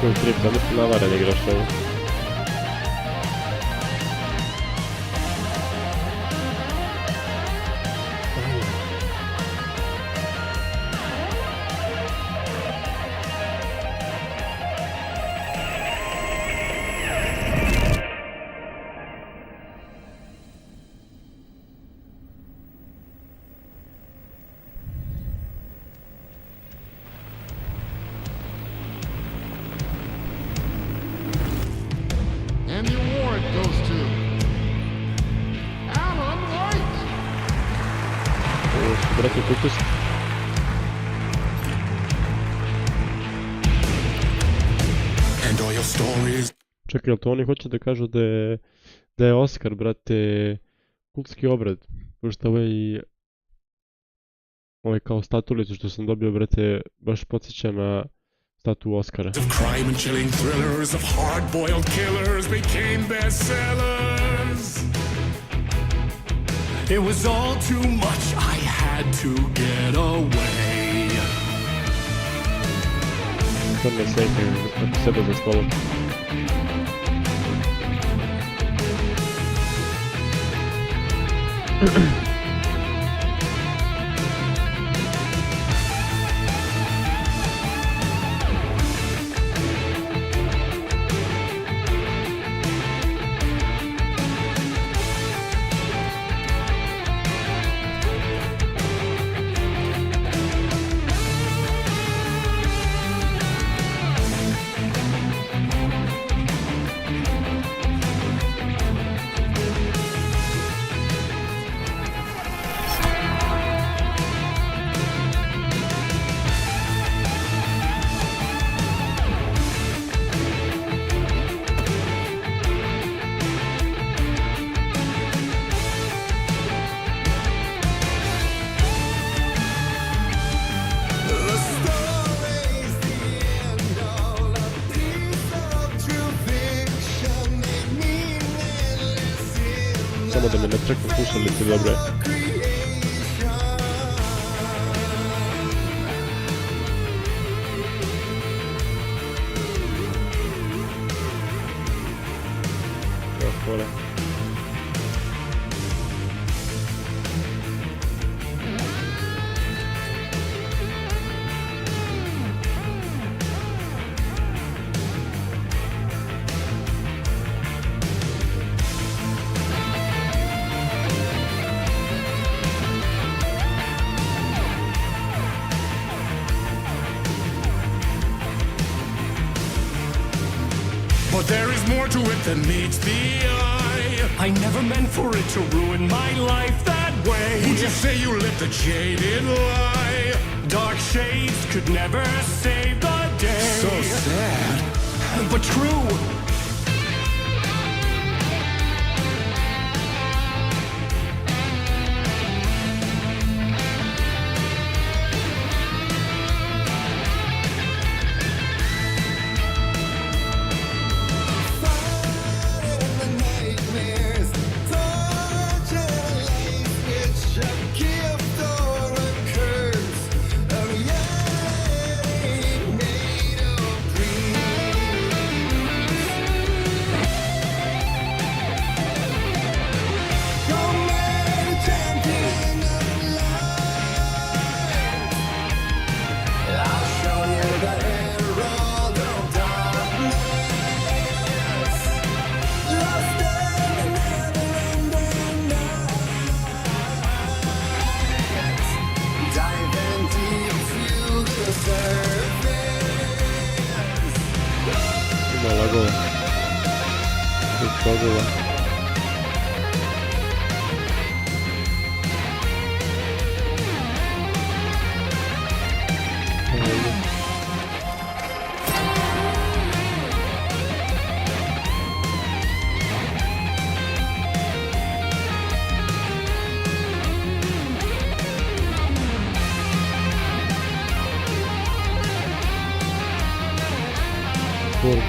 Speaker 1: Koji trip, da mislim navaren igraš ovo.
Speaker 12: And the award goes to Alan White.
Speaker 1: Ovo su, brate, kupusti.
Speaker 12: And all your stories.
Speaker 1: Čekaj, jel to oni hoće da kažu da je Oscar, brate, kultski obrad? Pošto ovaj kao statulicu što sam dobio, brate, baš podsjeća na statu Oscara.
Speaker 12: Of crime and chilling thrillers of hard-boiled killers became bestsellers.
Speaker 13: It was all too much, I had to get away.
Speaker 1: To ne sejte ako sebe za stolom. Samo da me ne čekam slušalice, dobro je. Hvala.
Speaker 12: But there is more to it than meets the eye.
Speaker 13: I never meant for it to ruin my life that way.
Speaker 12: Would you say you lived a jaded lie?
Speaker 13: Dark shades could never save the day.
Speaker 12: So sad,
Speaker 13: but true.
Speaker 11: fire in the
Speaker 1: Ima lagova. I bogova. Cool.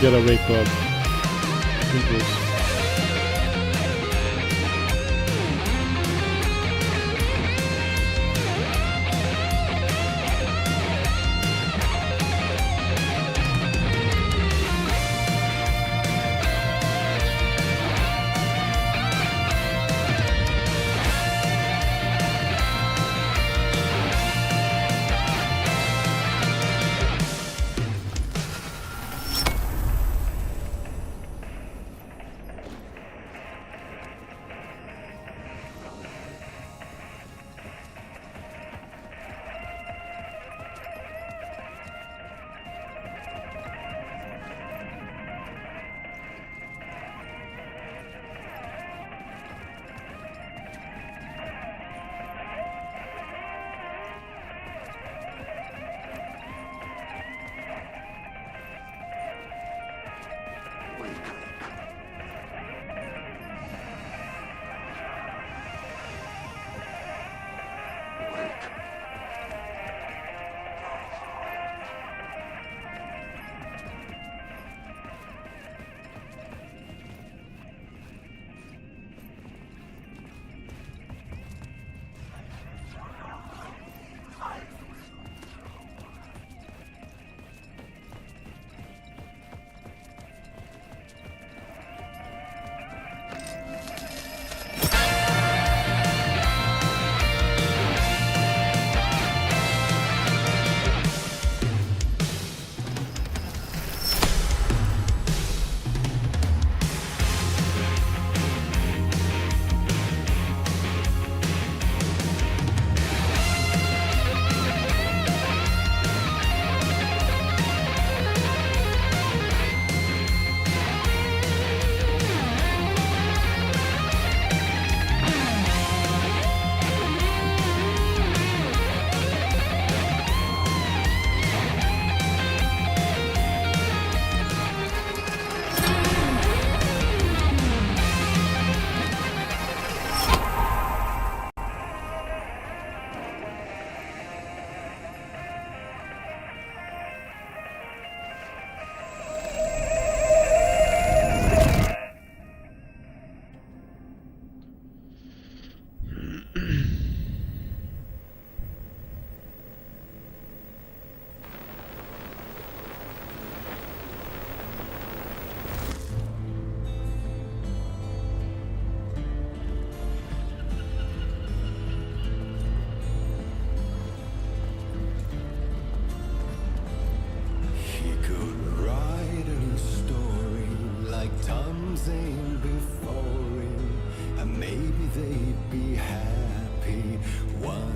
Speaker 1: Get a wake up. Impulse.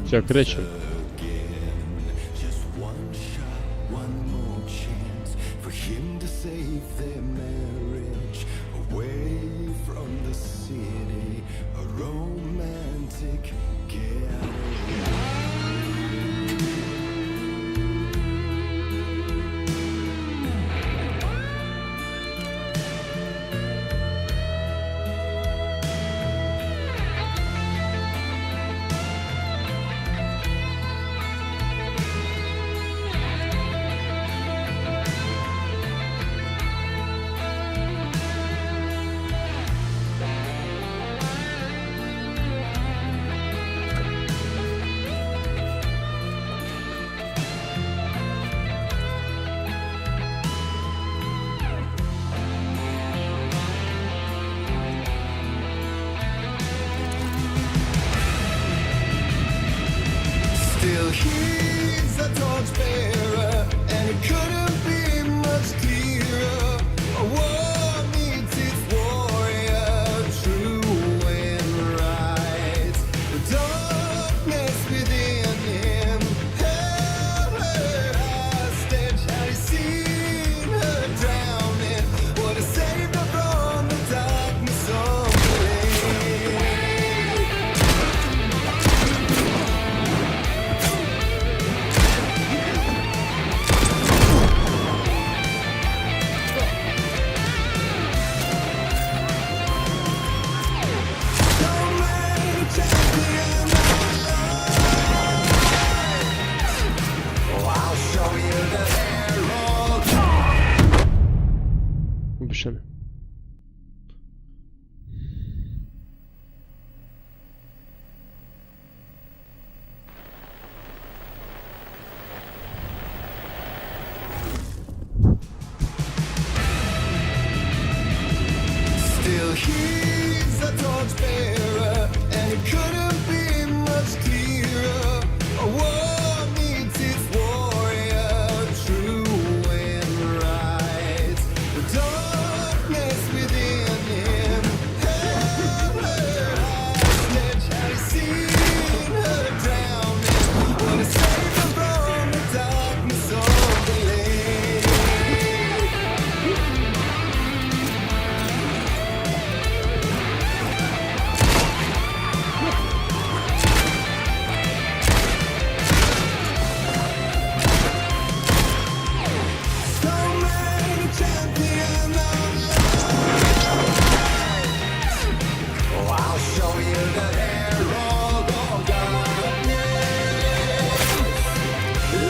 Speaker 1: Все, кричим.
Speaker 11: Still he's a torchbearer, and it couldn't be much clearer. A war needs its warrior, true and right. The darkness within him held her
Speaker 1: pišem.
Speaker 11: Still he's a torchbearer, and it couldn't be much clearer. A war meets its warrior, true and right. The darkness within him, her sledge has seen her drowning. Wanna save her from the darkness of the lake. I'll show you the herald of darkness,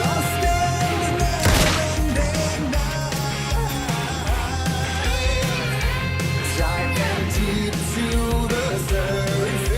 Speaker 11: lost in the never-ending night, diving deep to the surface.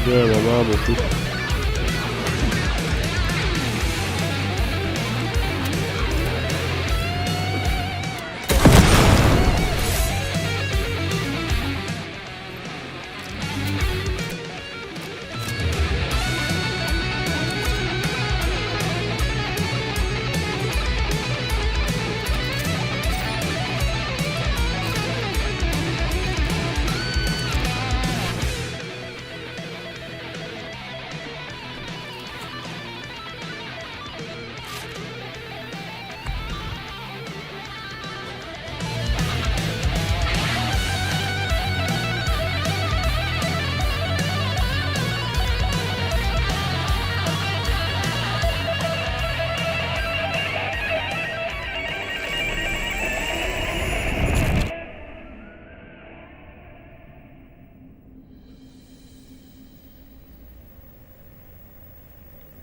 Speaker 1: Idemo, vamo tu.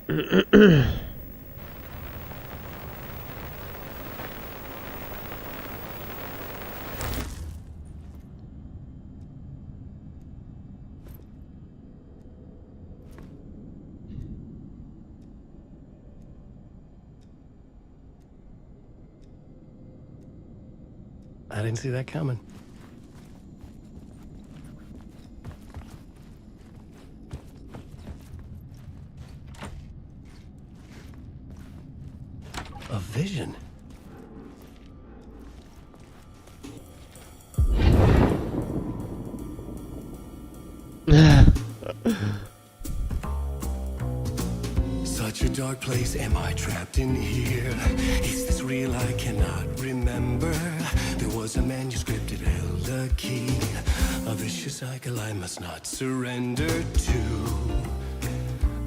Speaker 2: I didn't see that coming. A vision. Such a dark place, am I trapped in here? Is this real? I cannot remember. There was a manuscript, it held a key. A vicious cycle I must not surrender to.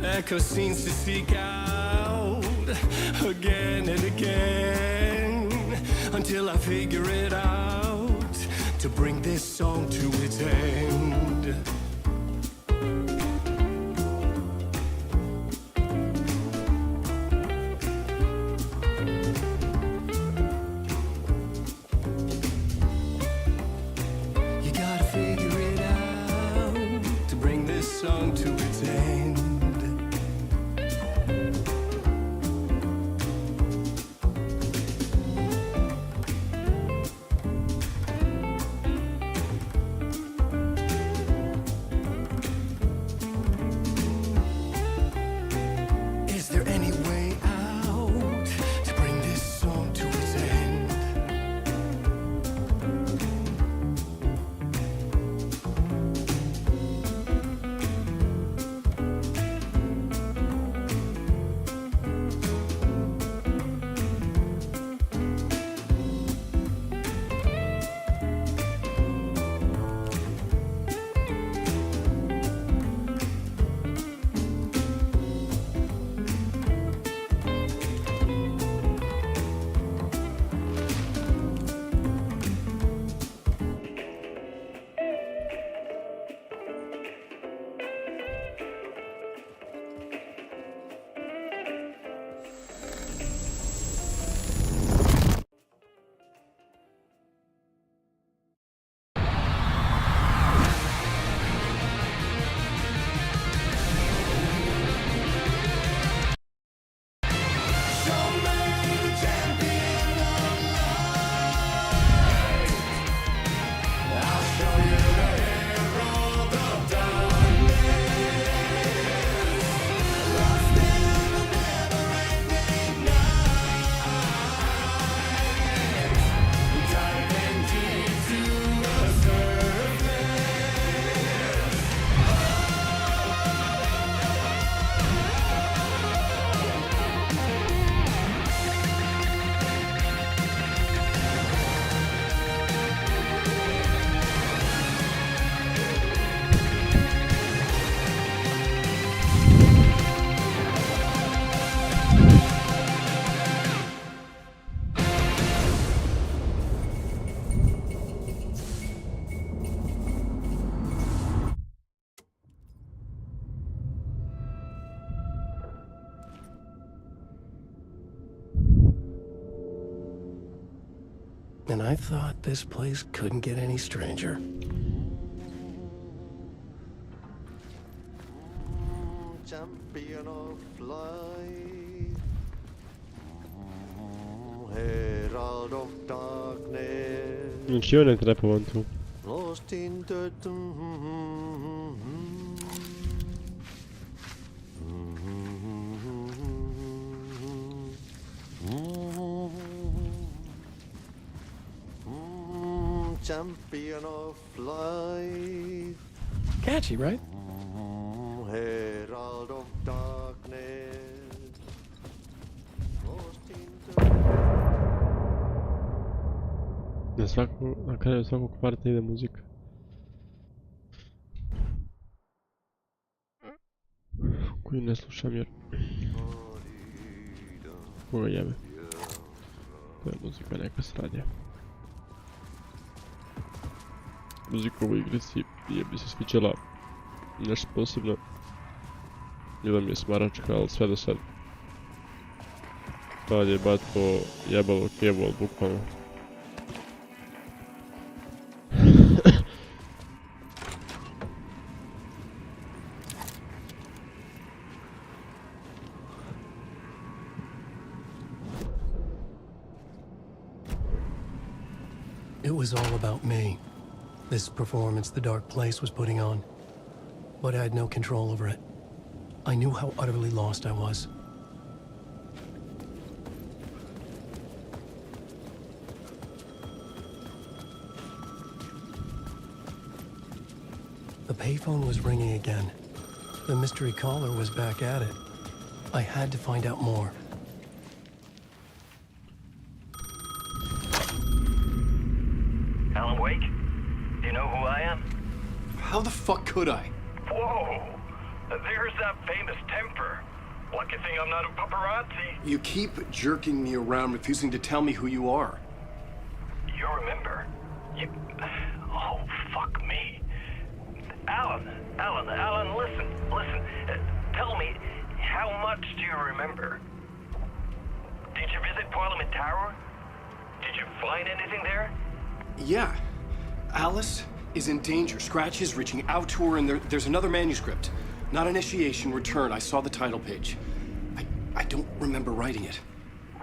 Speaker 2: Echo scenes to seek out again and again until I figure it out to bring this song to its end. You gotta figure it out to bring this song to its end. Is there any way out to bring this song to its end? And I thought this place couldn't get any stranger.
Speaker 11: Champion of light, herald of darkness,
Speaker 1: Nici eu ne trebam tu.
Speaker 11: lost in the champion of light,
Speaker 2: Catchy, right?
Speaker 11: herald of darkness, lost in the
Speaker 1: Na kraju svakog parta ide muzika. Koju ne slušam jer... Koga jebe. To je muzika neka sradnja. Muzika u igri si bi se sviđala nešto posebno. Bila mi je smaračka, ali sve do sad. Tad je bato jebalo kebol, bukvalno.
Speaker 2: It was all about me. This performance the dark place was putting on. But I had no control over it. I knew how utterly lost I was. The payphone was ringing again. The mystery caller was back at it. I had to find out more.
Speaker 5: Alan Wake? Do you know who I am?
Speaker 7: How the fuck could I?
Speaker 5: Whoa! There's that famous temper. Lucky thing I'm not a paparazzi.
Speaker 7: You keep jerking me around, refusing to tell me who you are.
Speaker 5: You remember? Oh, fuck me. Alan, listen. Tell me, how much do you remember? Did you visit Parliament Tower? Did you find anything there?
Speaker 7: Yeah. Alice is in danger. Scratch is reaching out to her, and there's another manuscript. Not initiation, return. I saw the title page. I don't remember writing it.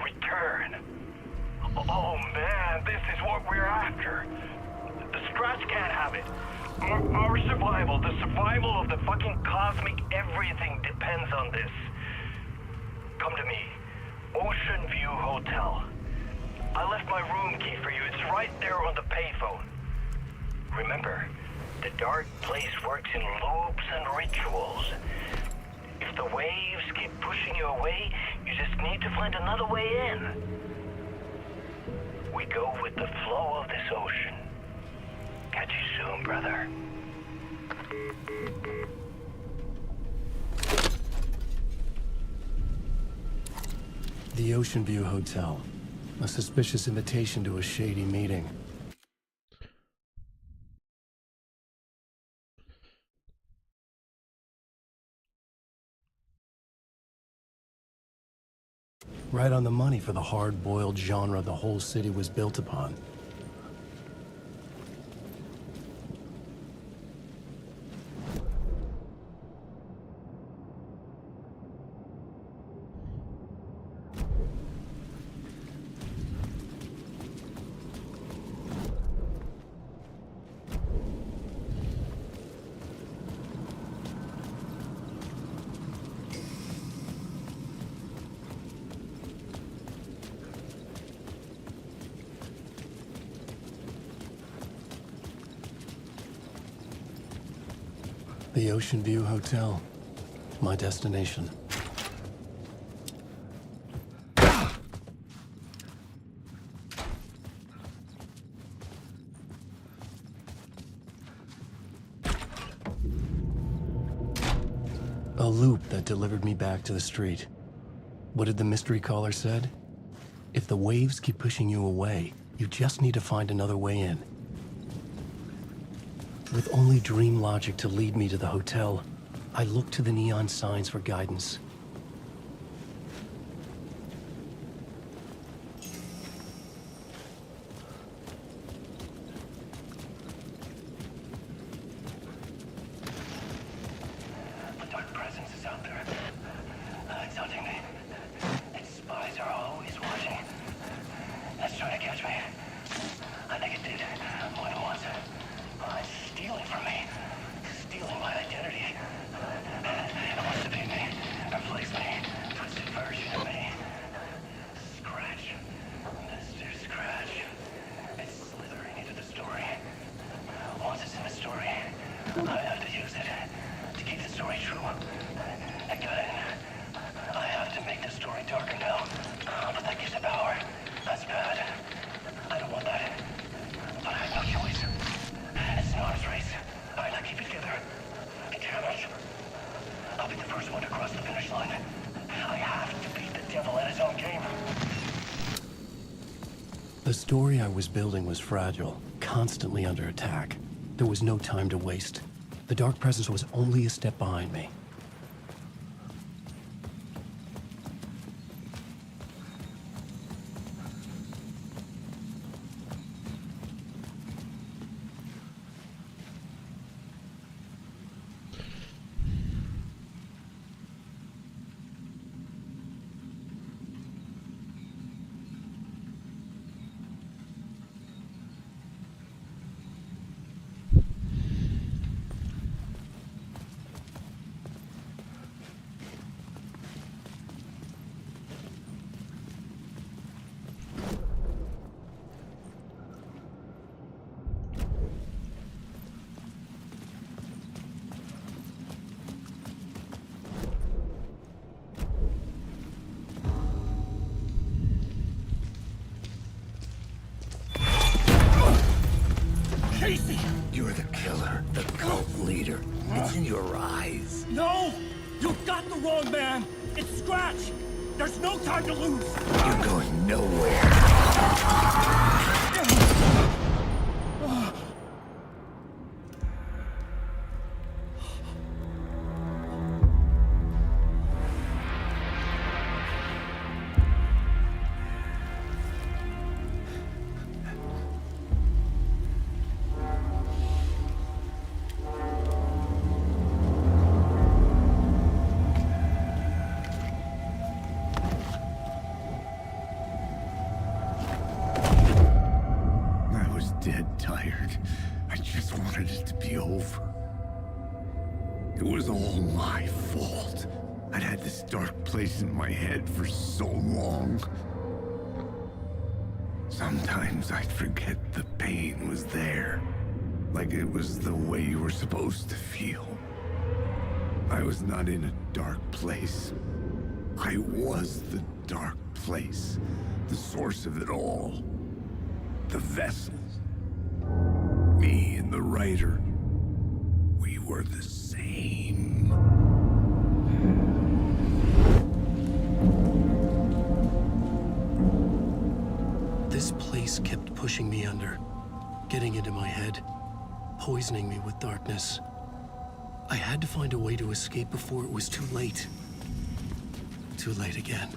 Speaker 5: Return? Oh man, this is what we're after. The Scratch can't have it. Our survival, the survival of the fucking cosmic everything depends on this. Come to me. Ocean View Hotel. I left my room key for you. It's right there on the payphone. Remember, the dark place works in loops and rituals. If the waves keep pushing you away, you just need to find another way in. We go with the flow of this ocean. Catch you soon, brother.
Speaker 2: The Ocean View Hotel. A suspicious invitation to a shady meeting. Right on the money for the hard-boiled genre the whole city was built upon. The Ocean View Hotel. My destination. A loop that delivered me back to the street. What did the mystery caller said? If the waves keep pushing you away, you just need to find another way in. With only dream logic to lead me to the hotel, I looked to the neon signs for guidance.
Speaker 5: The dark presence is out there. It's hunting me. Its spies are always watching. It's trying to catch me. I think it did more than once. It's stealing from me. Stealing my identity. It wants to be me. Replace me. Twisted version of me. Scratch. Mr. Scratch. It's slithering into the story. Once it's in the story, I have to use it to keep the story true. I got it. I have to make the story darker now. But that gives it power. That's bad. I don't want that. But I have no choice. It's an arms race. I gotta keep it together. Damn it. I'll be the first one to cross the finish line. I have to beat the devil at his own game.
Speaker 2: The story I was building was fragile, constantly under attack. There was no time to waste. The dark presence was only a step behind me.
Speaker 13: No! You've got the wrong man! It's Scratch! There's no time to lose!
Speaker 4: You're going nowhere. I was dead tired. I just wanted it to be over. It was all my fault. I'd had this dark place in my head for so long. Sometimes I'd forget the pain was there. Like it was the way you were supposed to feel. I was not in a dark place. I was the dark place. The source of it all. The vessel. Me and the writer. We were the same.
Speaker 2: This place kept pushing me under, getting into my head, poisoning me with darkness. I had to find a way to escape before it was too late. Too late again.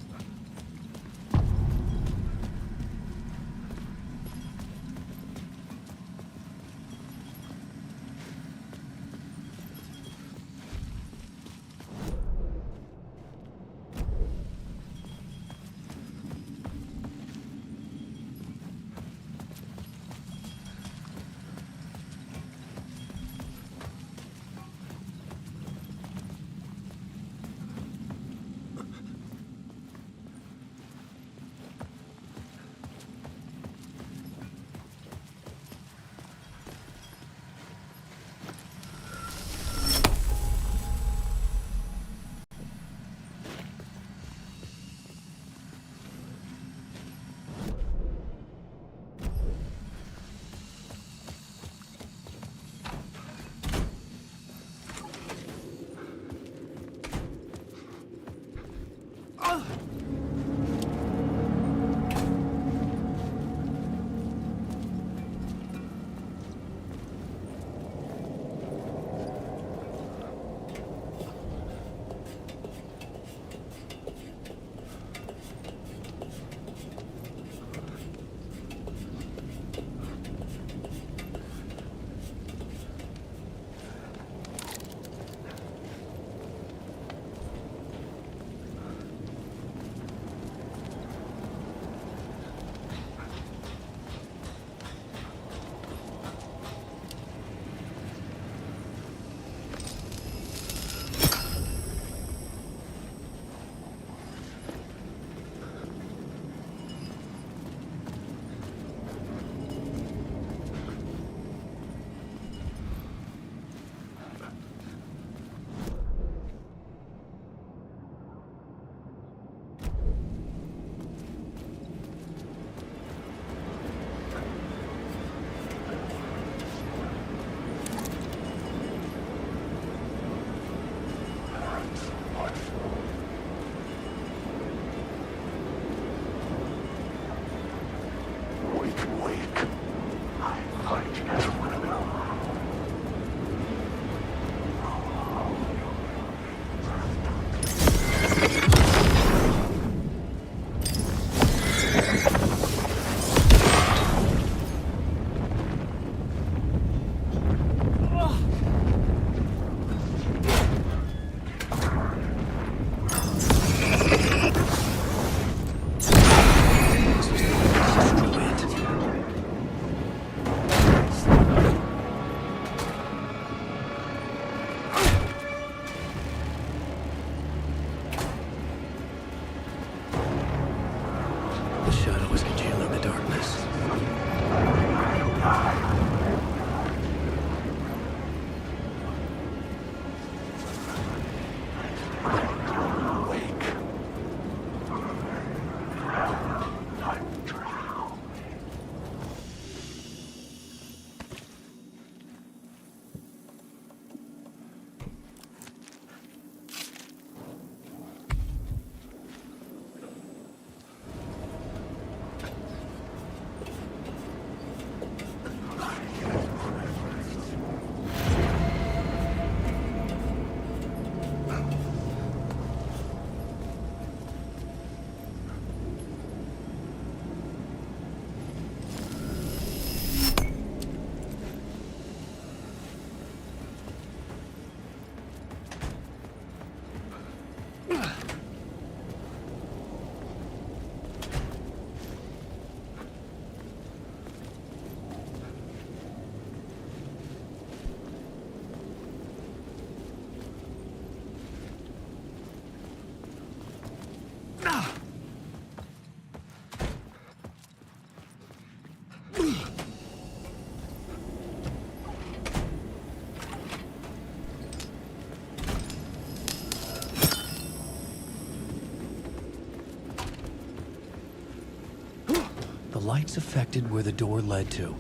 Speaker 2: lights affected where the door led to.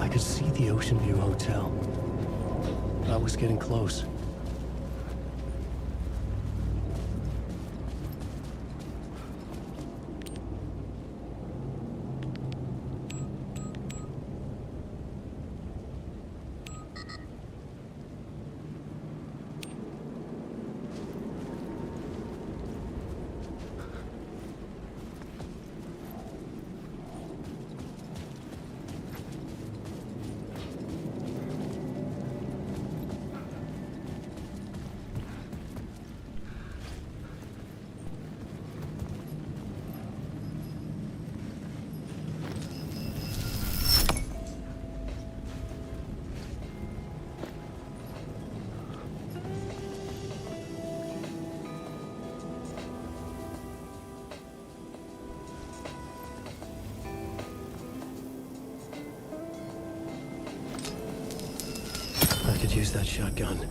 Speaker 2: I could see the Ocean View Hotel. I was getting close. I could use that shotgun.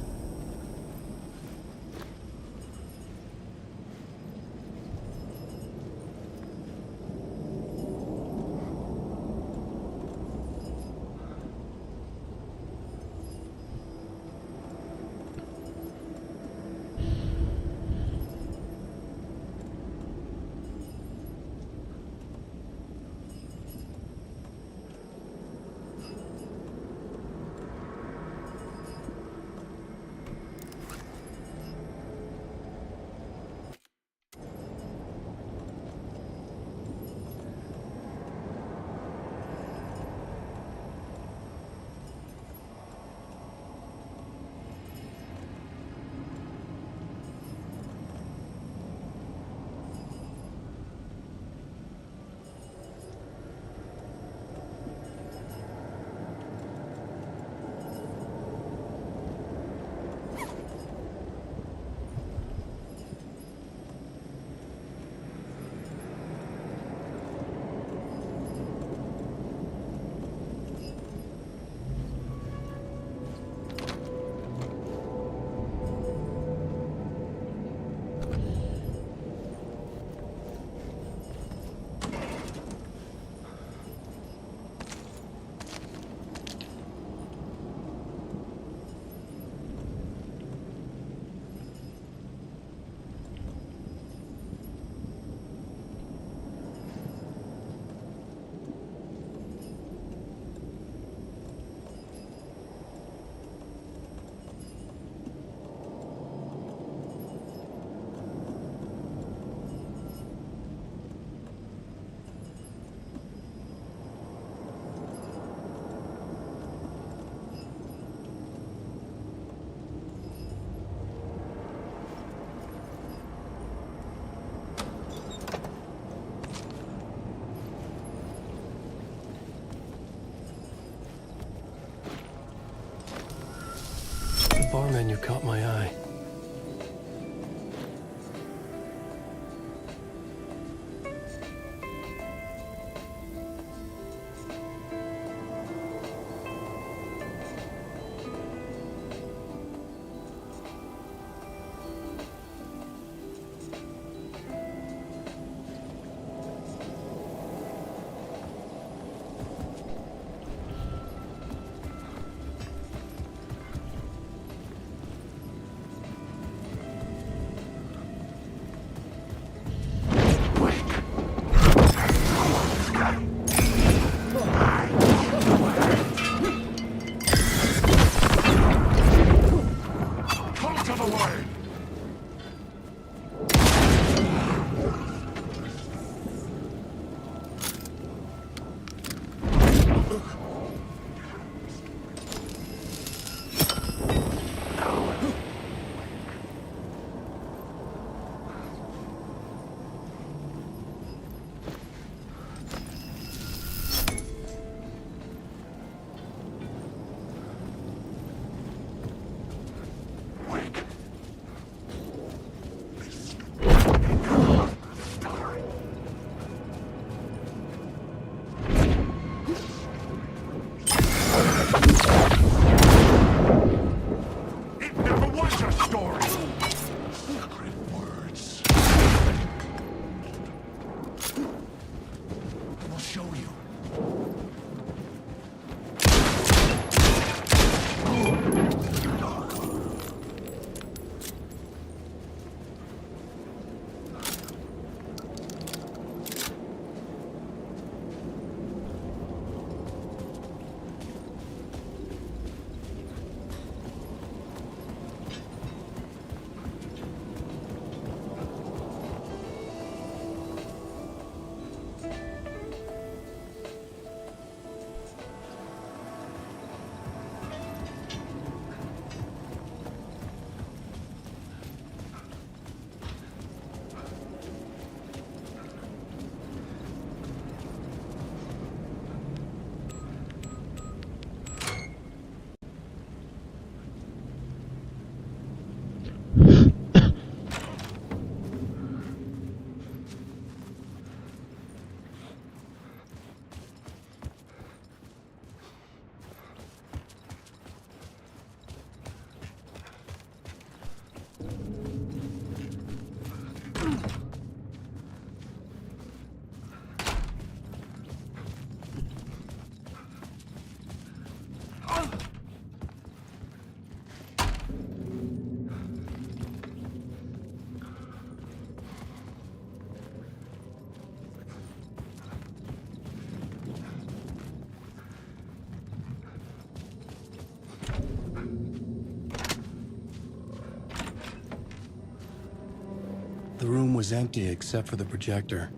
Speaker 2: The room was empty except for the projector.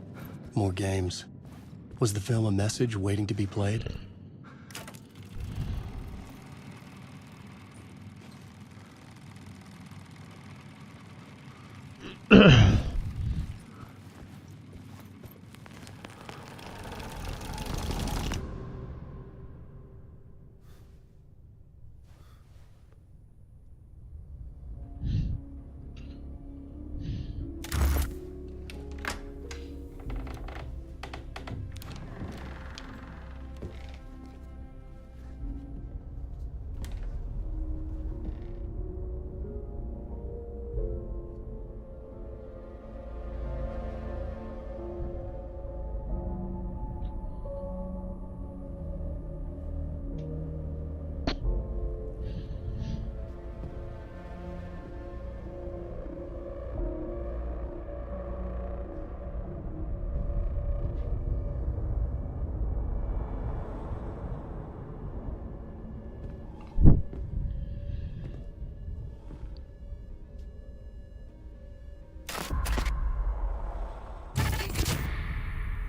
Speaker 2: More games. Was the film a message waiting to be played?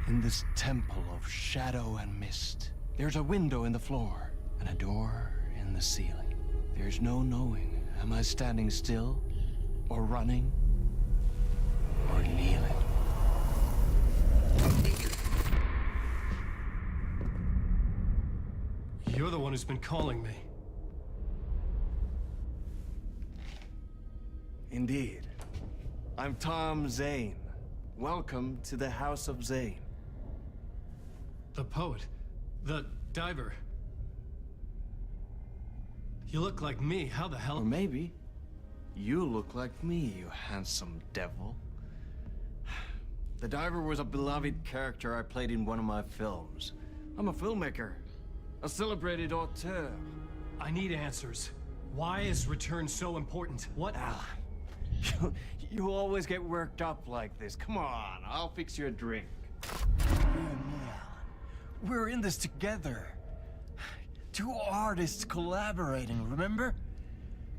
Speaker 14: In this temple of shadow and mist, there's a window in the floor and a door in the ceiling. There's no knowing, am I standing still, or running, or kneeling?
Speaker 2: You're the one who's been calling me.
Speaker 14: Indeed. I'm Tom Zane. Welcome to the House of Zane.
Speaker 2: The poet. The diver. You look like me. How the hell?
Speaker 14: Or maybe you look like me, you handsome devil. The diver was a beloved character I played in one of my films. I'm a filmmaker, a celebrated auteur.
Speaker 2: I need answers. Why is Return so important? What?
Speaker 14: Alan, you always get worked up like this. Come on, I'll fix you a drink. We're in this together. Two artists collaborating, remember?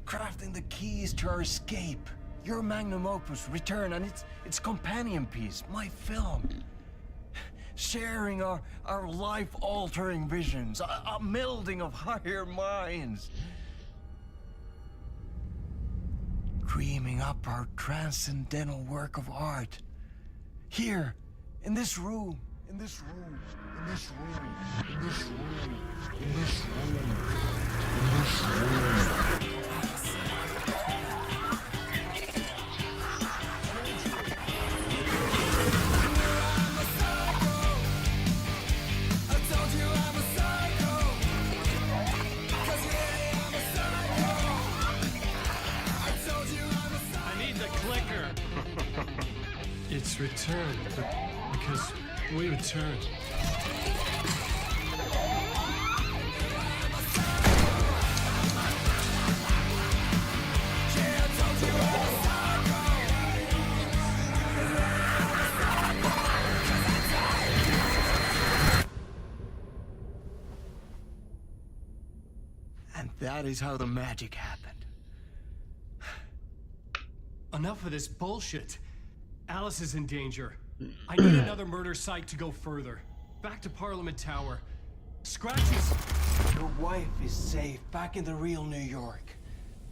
Speaker 14: Crafting the keys to our escape. Your magnum opus, Return, and its companion piece, my film. Sharing our life-altering visions, a melding of higher minds. Dreaming up our transcendental work of art. Here, in this room, in this room, in this room, in this room, in this room, in this room.
Speaker 2: It's Return, because we returned.
Speaker 14: And that is how the magic happened.
Speaker 2: Enough of this bullshit. Alice is in danger. I need another murder site to go further. Back to Parliament Tower. Scratch
Speaker 14: Your wife is safe, back in the real New York.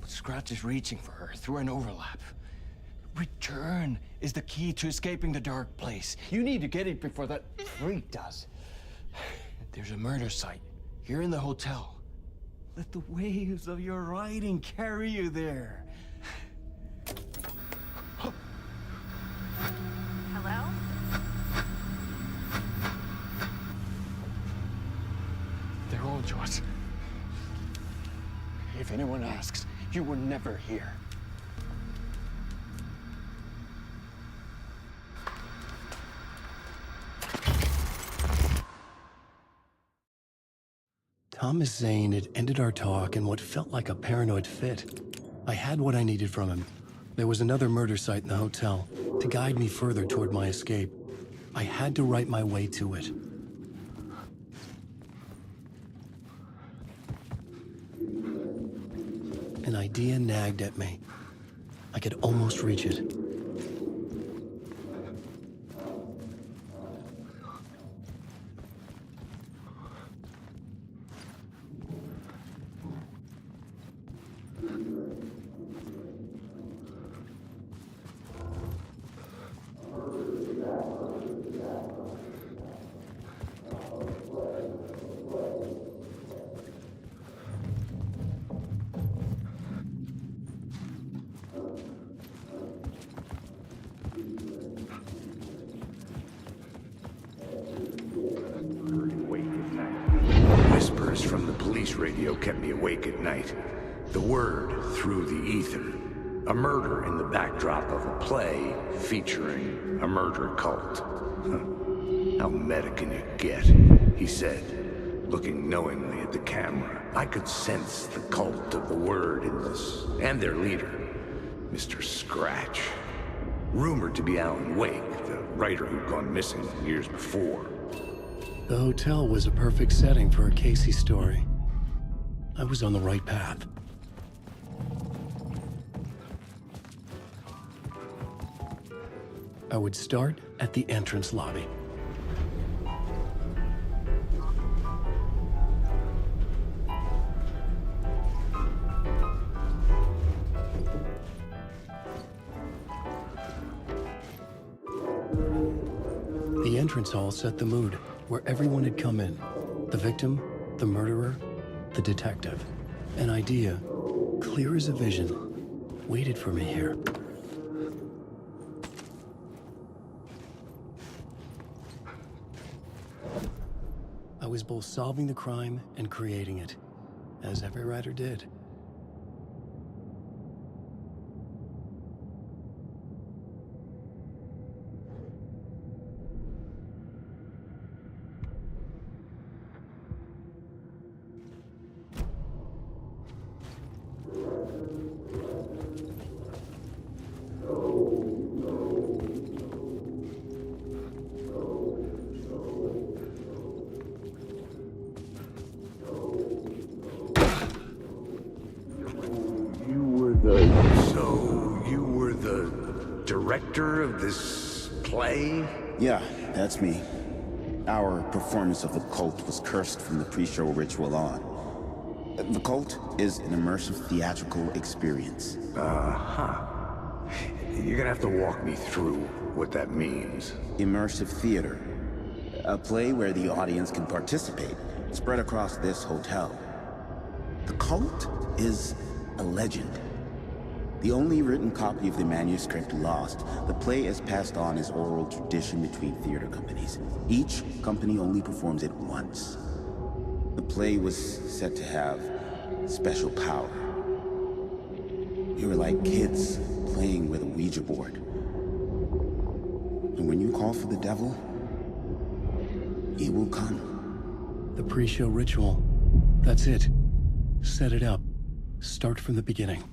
Speaker 14: But Scratch is reaching for her through an overlap. Return is the key to escaping the dark place. You need to get it before that freak does. There's a murder site here in the hotel. Let the waves of your writing carry you there.
Speaker 6: Hello?
Speaker 14: They're all yours. If anyone asks, you were never here.
Speaker 2: Thomas Zane had ended our talk in what felt like a paranoid fit. I had what I needed from him. There was another murder site in the hotel to guide me further toward my escape. I had to write my way to it. An idea nagged at me. I could almost reach it.
Speaker 4: police radio kept me awake at night. The word through the ether. A murder in the backdrop of a play featuring a murder cult. How meta can you get? He said, looking knowingly at the camera. I could sense the cult of the word in this, and their leader, Mr. Scratch. Rumored to be Alan Wake, the writer who'd gone missing years before.
Speaker 2: The hotel was a perfect setting for a Casey story. I was on the right path. I would start at the entrance lobby. The entrance hall set the mood, where everyone had come in. The victim, the murderer, the detective. An idea, clear as a vision, waited for me here. I was both solving the crime and creating it, as every writer did.
Speaker 4: So, you were the director of this play?
Speaker 15: Yeah, that's me. Our performance of the cult was cursed from the pre-show ritual on. The cult is an immersive theatrical experience.
Speaker 4: Uh-huh. You're gonna have to walk me through what that means.
Speaker 15: Immersive theater. A play where the audience can participate, spread across this hotel. The cult is a legend. The only written copy of the manuscript lost, the play is passed on as oral tradition between theater companies. Each company only performs it once. The play was said to have special power. We were like kids playing with a Ouija board. And when you call for the devil, he will come.
Speaker 2: The pre-show ritual. That's it. Set it up. Start from the beginning.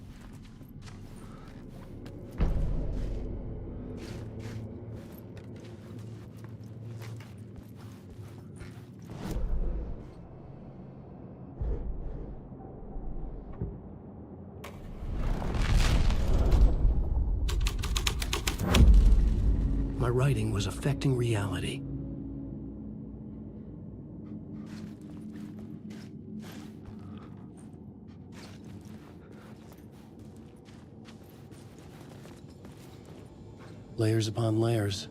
Speaker 2: My writing was affecting reality. Layers upon layers.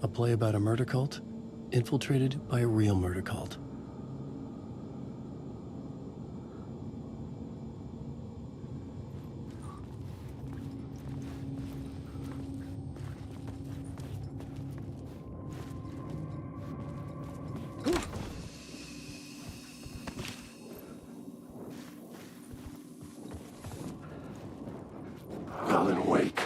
Speaker 2: A play about a murder cult, infiltrated by a real murder cult.
Speaker 4: Alan Wake.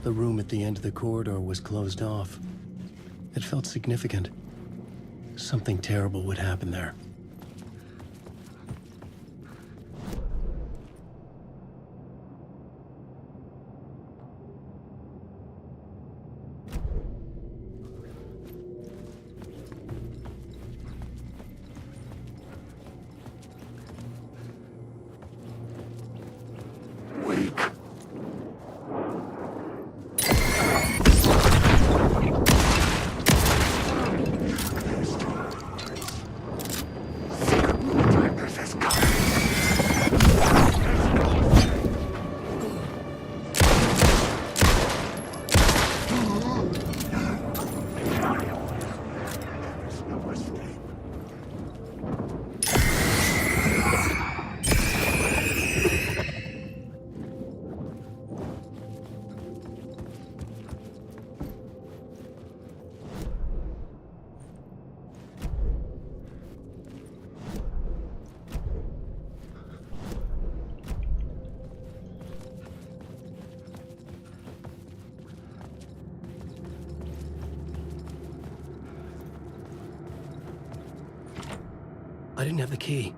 Speaker 4: The room at the end of the corridor was closed off. It felt significant. Something terrible would happen there.
Speaker 2: I didn't have the key.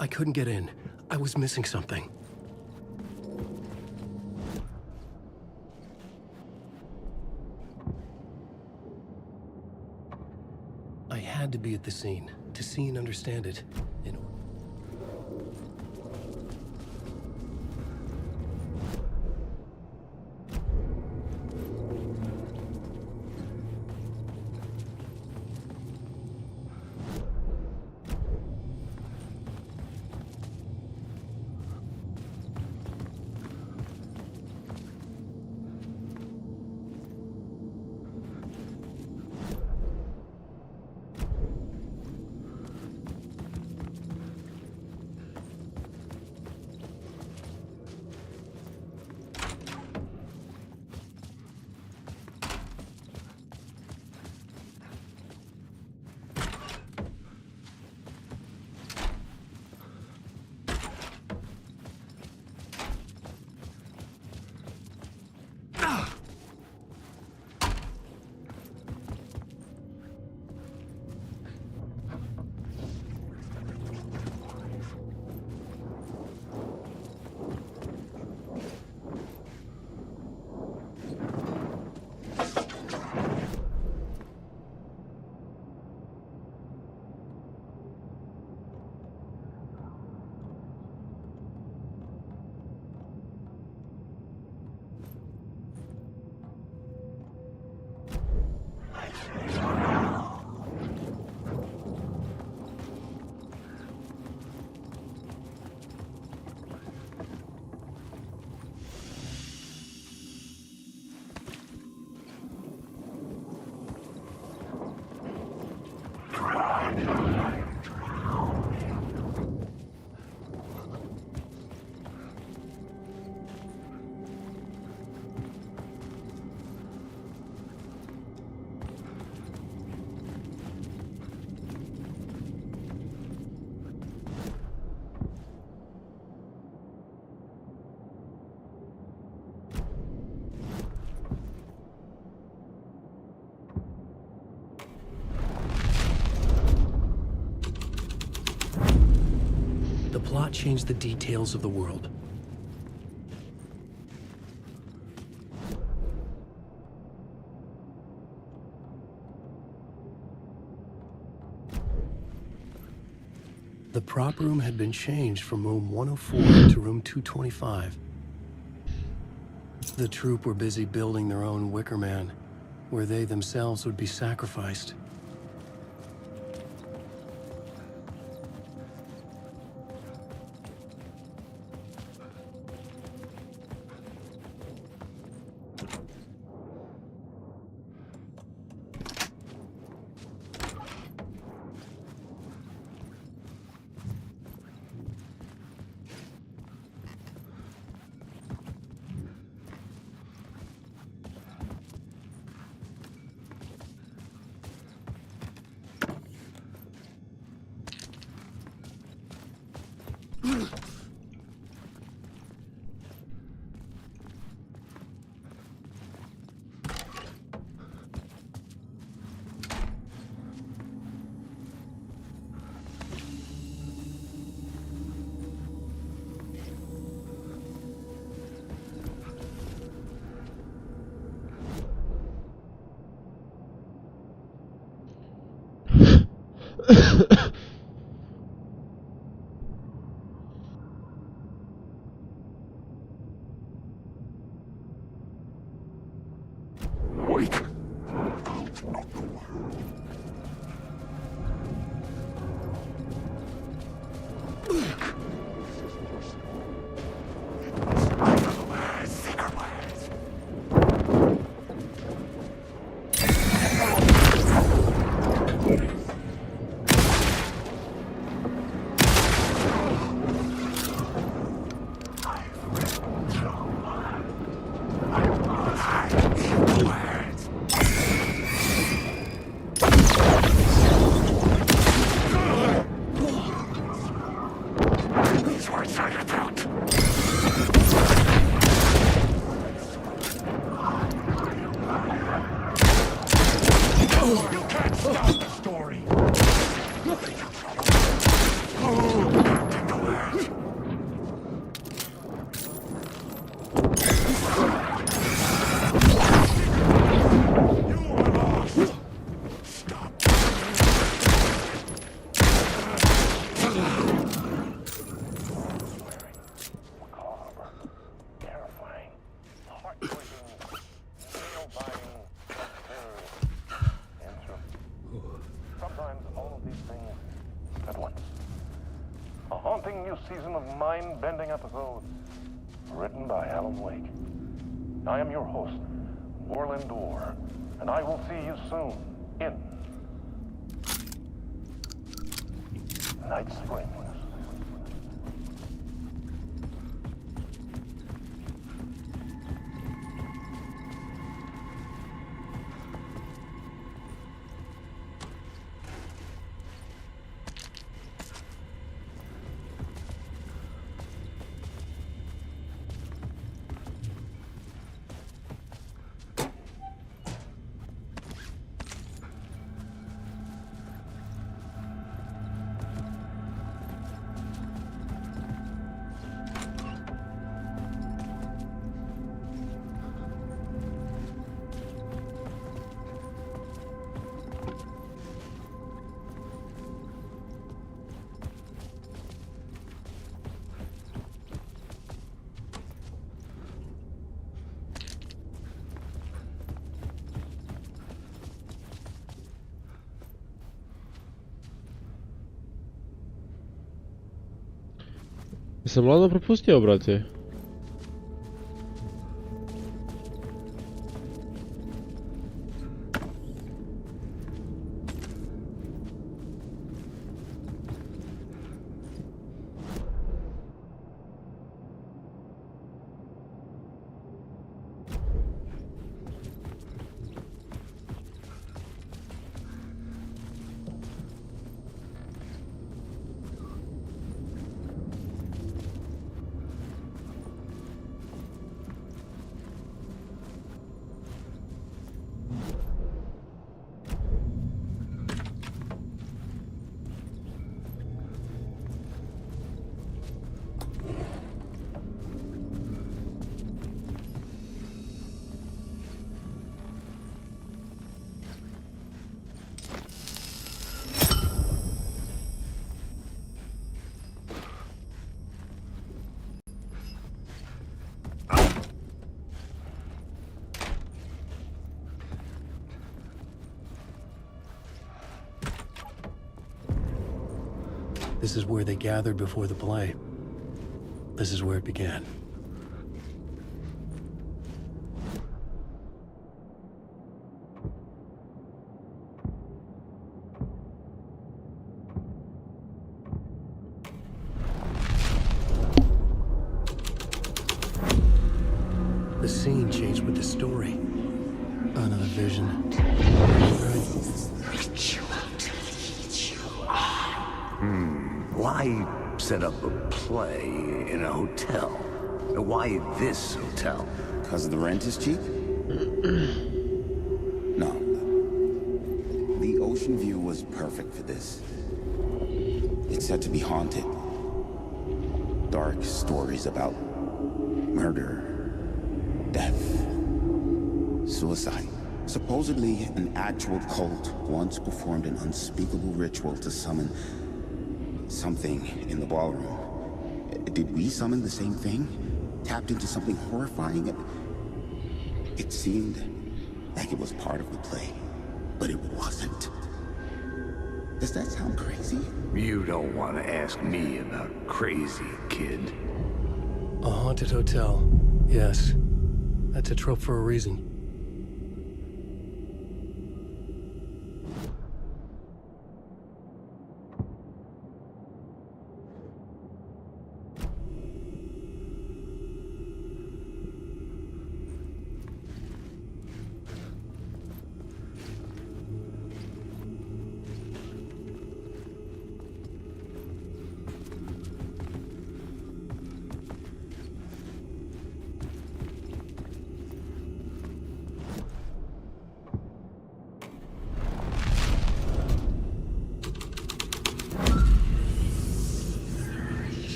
Speaker 2: I couldn't get in. I was missing something. I had to be at the scene to see and understand it. The plot changed the details of the world. The prop room had been changed from room 104 to room 225. The troupe were busy building their own Wicker Man, where they themselves would be sacrificed.
Speaker 11: Wait.
Speaker 16: Bending Episodes, written by Alan Wake. I am your host, Moreland Dorr, and I will see you soon in Night Springs.
Speaker 1: Jesam ladno propustio, brate.
Speaker 2: This is where they gathered before the play. This is where it began. The scene changed with the story. Another vision.
Speaker 4: Why set up a play in a hotel? Why this hotel?
Speaker 15: Because the rent is cheap? No. The ocean view was perfect for this. It's said to be haunted. Dark stories about murder, death, suicide. Supposedly, an actual cult once performed an unspeakable ritual to summon something in the ballroom. Did we summon the same thing? Tapped into something horrifying? It seemed like it was part of the play, but it wasn't. Does that sound crazy?
Speaker 4: You don't want to ask me about crazy, kid.
Speaker 2: A haunted hotel. Yes. That's a trope for a reason.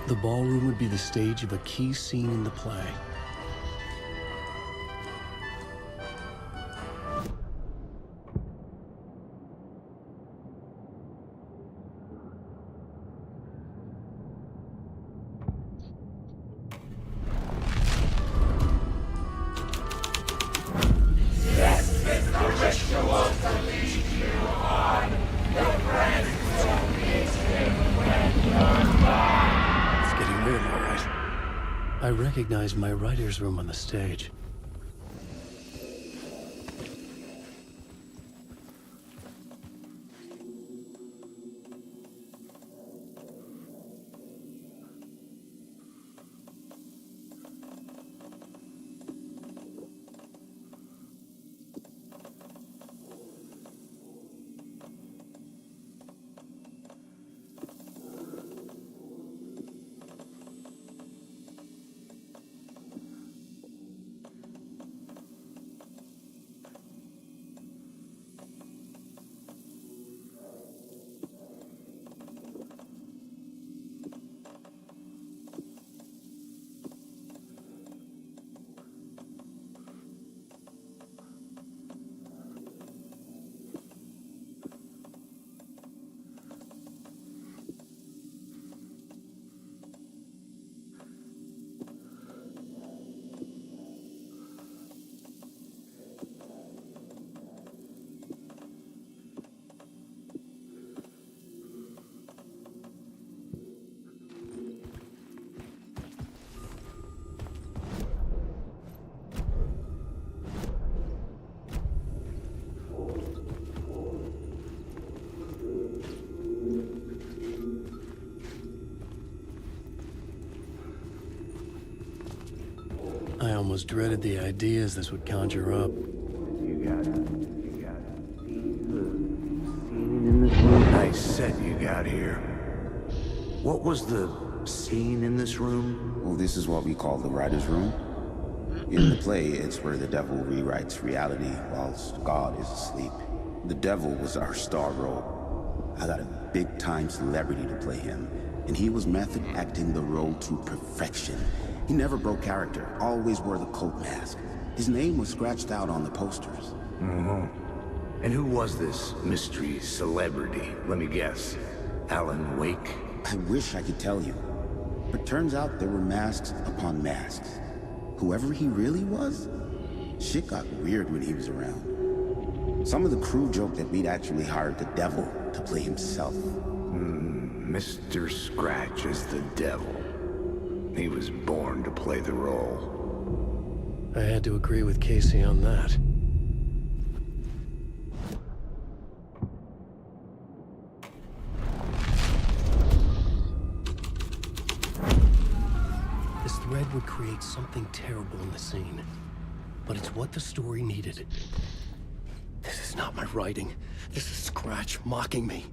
Speaker 2: The ballroom would be the stage of a key scene in the play. I recognize my writer's room on the stage. I almost dreaded the ideas this would conjure up.
Speaker 4: Nice set you got here. What was the scene in this room?
Speaker 15: Well, this is what we call the writer's room. In the play, it's where the devil rewrites reality whilst God is asleep. The devil was our star role. I got a big-time celebrity to play him, and he was method acting the role to perfection. He never broke character, always wore the coat mask. His name was scratched out on the posters.
Speaker 4: Mm-hmm. And who was this mystery celebrity? Let me guess. Alan Wake?
Speaker 15: I wish I could tell you. But turns out there were masks upon masks. Whoever he really was, shit got weird when he was around. Some of the crew joked that we'd actually hired the devil to play himself.
Speaker 4: Mr. Scratch is the devil. He was born to play the role.
Speaker 2: I had to agree with Casey on that. This thread would create something terrible in the scene, but it's what the story needed. This is not my writing. This is Scratch mocking me.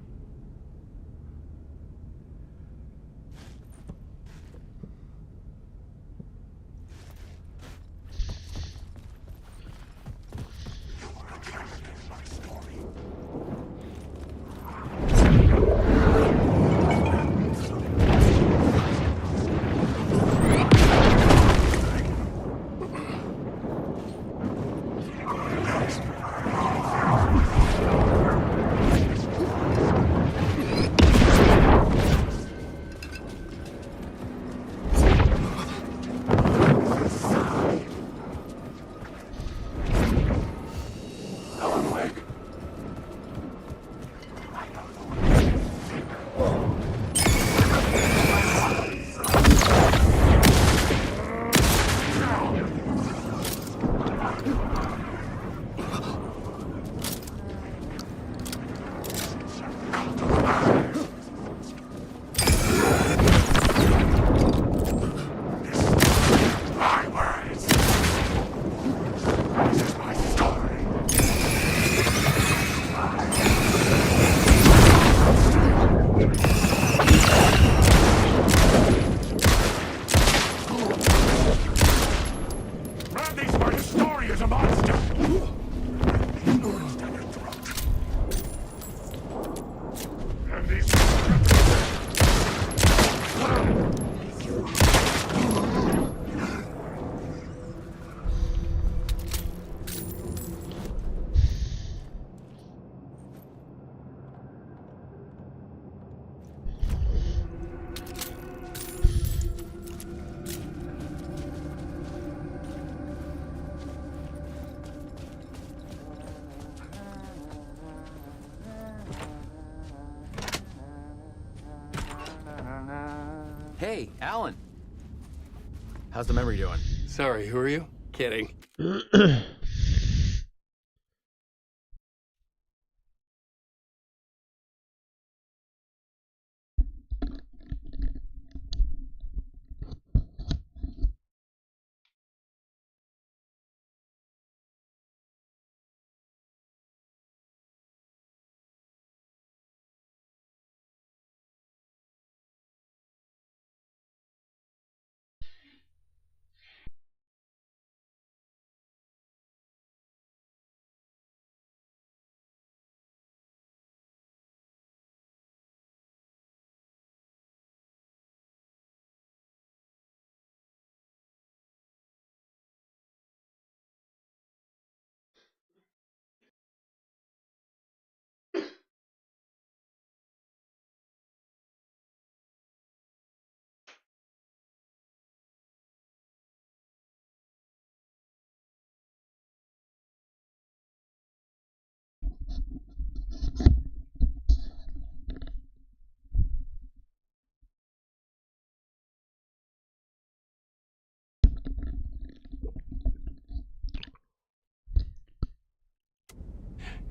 Speaker 17: Hey, Alan. How's the memory doing?
Speaker 7: Sorry, who are you? Kidding.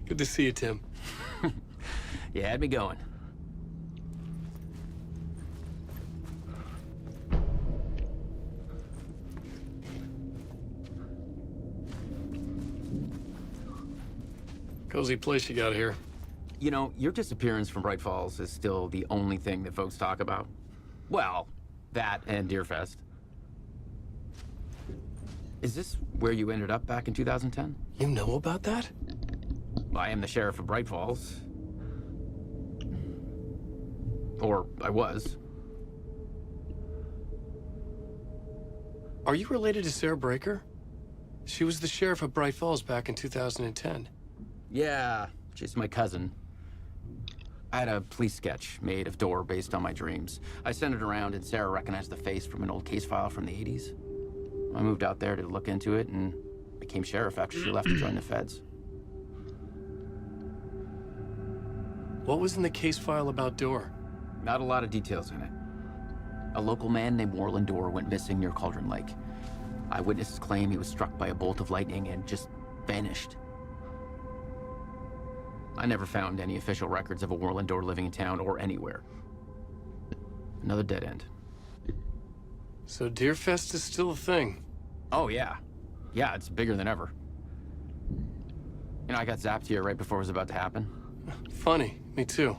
Speaker 7: Good to see you, Tim.
Speaker 17: You had me going.
Speaker 7: Cozy place you got here.
Speaker 17: You know, your disappearance from Bright Falls is still the only thing that folks talk about. Well, that and Deerfest. Is this where you ended up back in 2010?
Speaker 7: You know about that?
Speaker 17: I am the sheriff of Bright Falls. Or I was.
Speaker 7: Are you related to Sarah Breaker? She was the sheriff of Bright Falls back in 2010.
Speaker 17: Yeah, she's my cousin. I had a police sketch made of Door based on my dreams. I sent it around and Sarah recognized the face from an old case file from the 80s. I moved out there to look into it and became sheriff after she left to join the feds.
Speaker 7: What was in the case file about Door?
Speaker 17: Not a lot of details in it. A local man named Warland Door went missing near Cauldron Lake. Eyewitnesses claim he was struck by a bolt of lightning and just vanished. I never found any official records of a Warland Door living in town or anywhere. Another dead end.
Speaker 7: So Deerfest is still a thing?
Speaker 17: Oh, yeah. Yeah, it's bigger than ever. You know, I got zapped here right before it was about to happen.
Speaker 7: Funny, me too.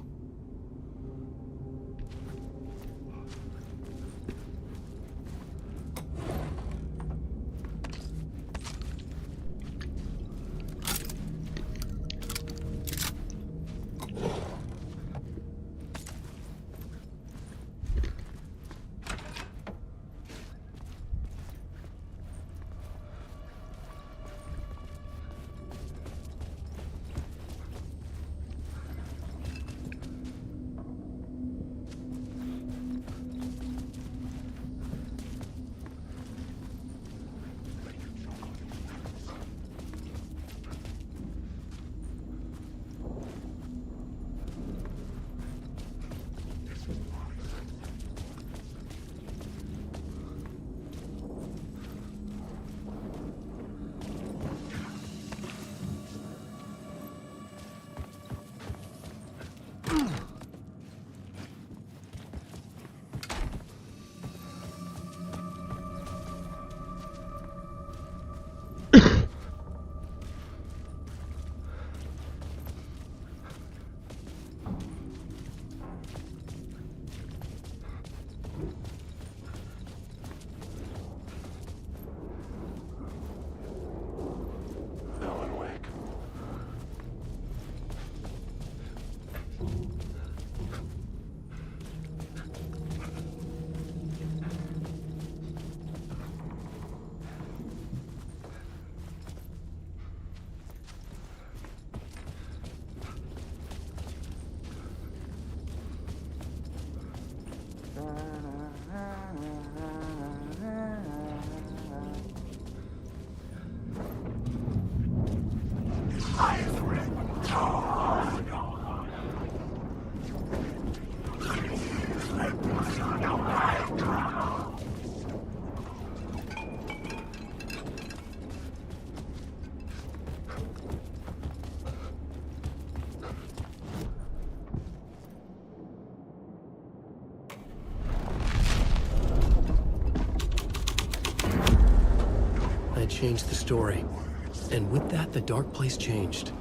Speaker 2: changed the story. And with that, the dark place changed.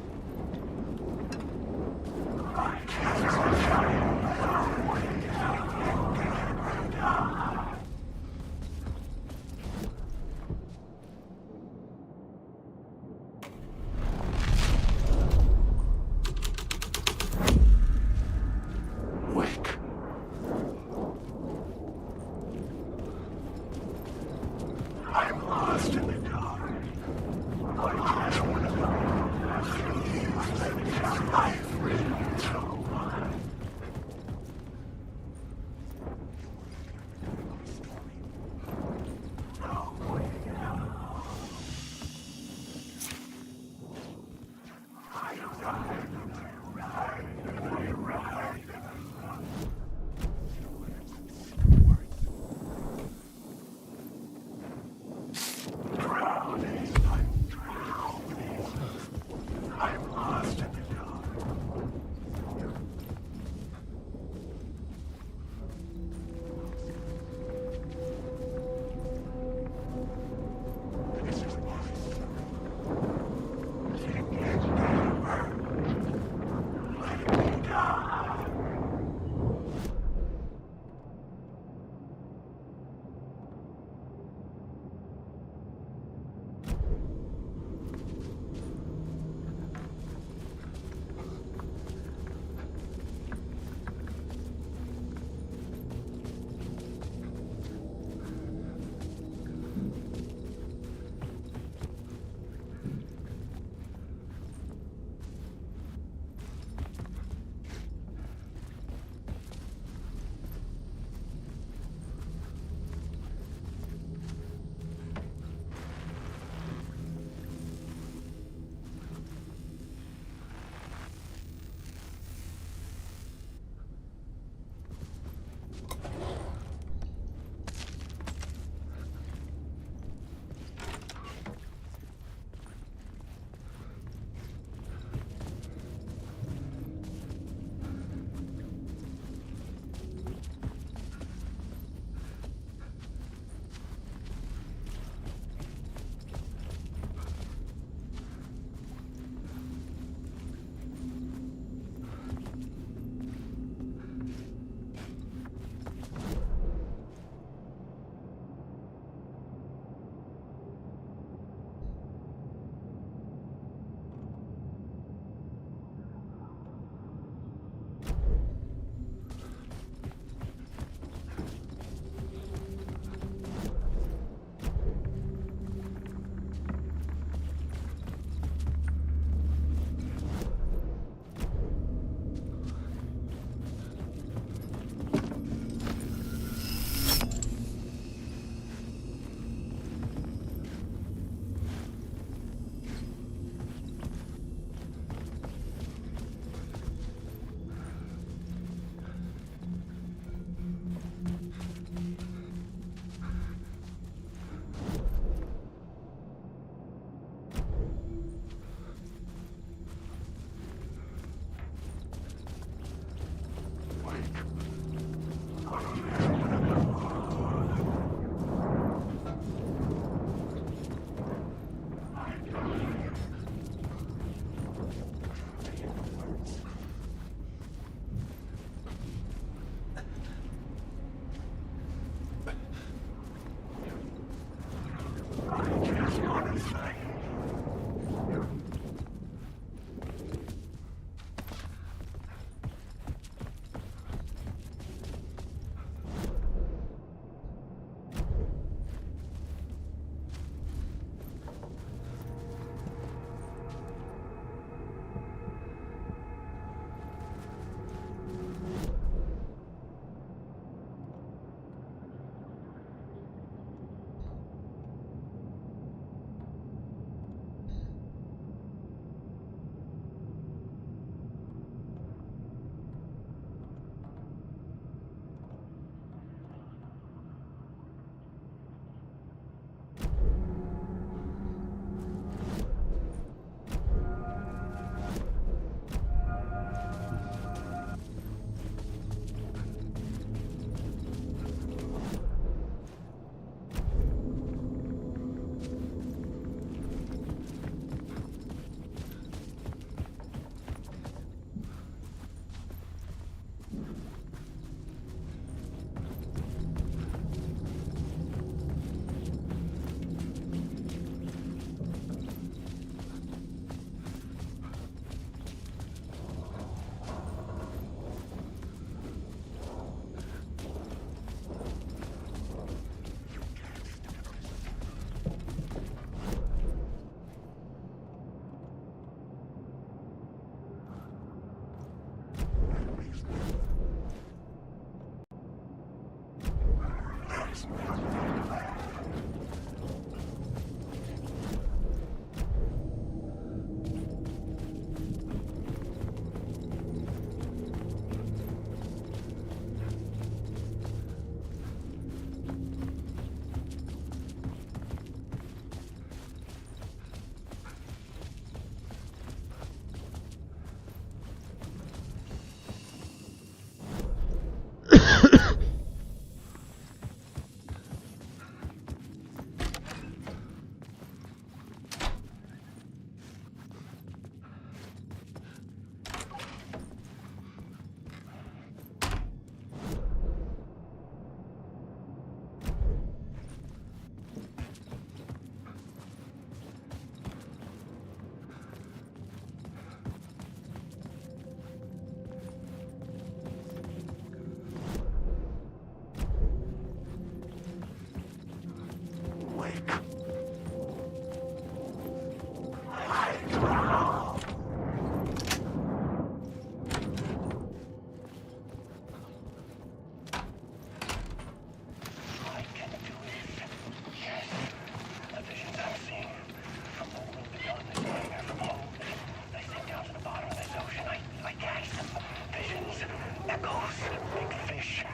Speaker 5: ghosts, big fish.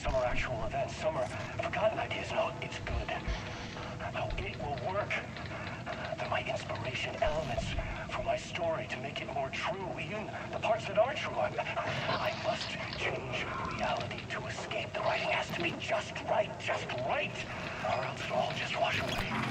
Speaker 5: Some are actual events, some are forgotten ideas. No, it's good. No, it will work. They're my inspiration, elements for my story to make it more true. Even the parts that are true. I must change reality to escape. The writing has to be just right, or else it'll all just wash away.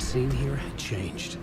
Speaker 2: scene here had changed.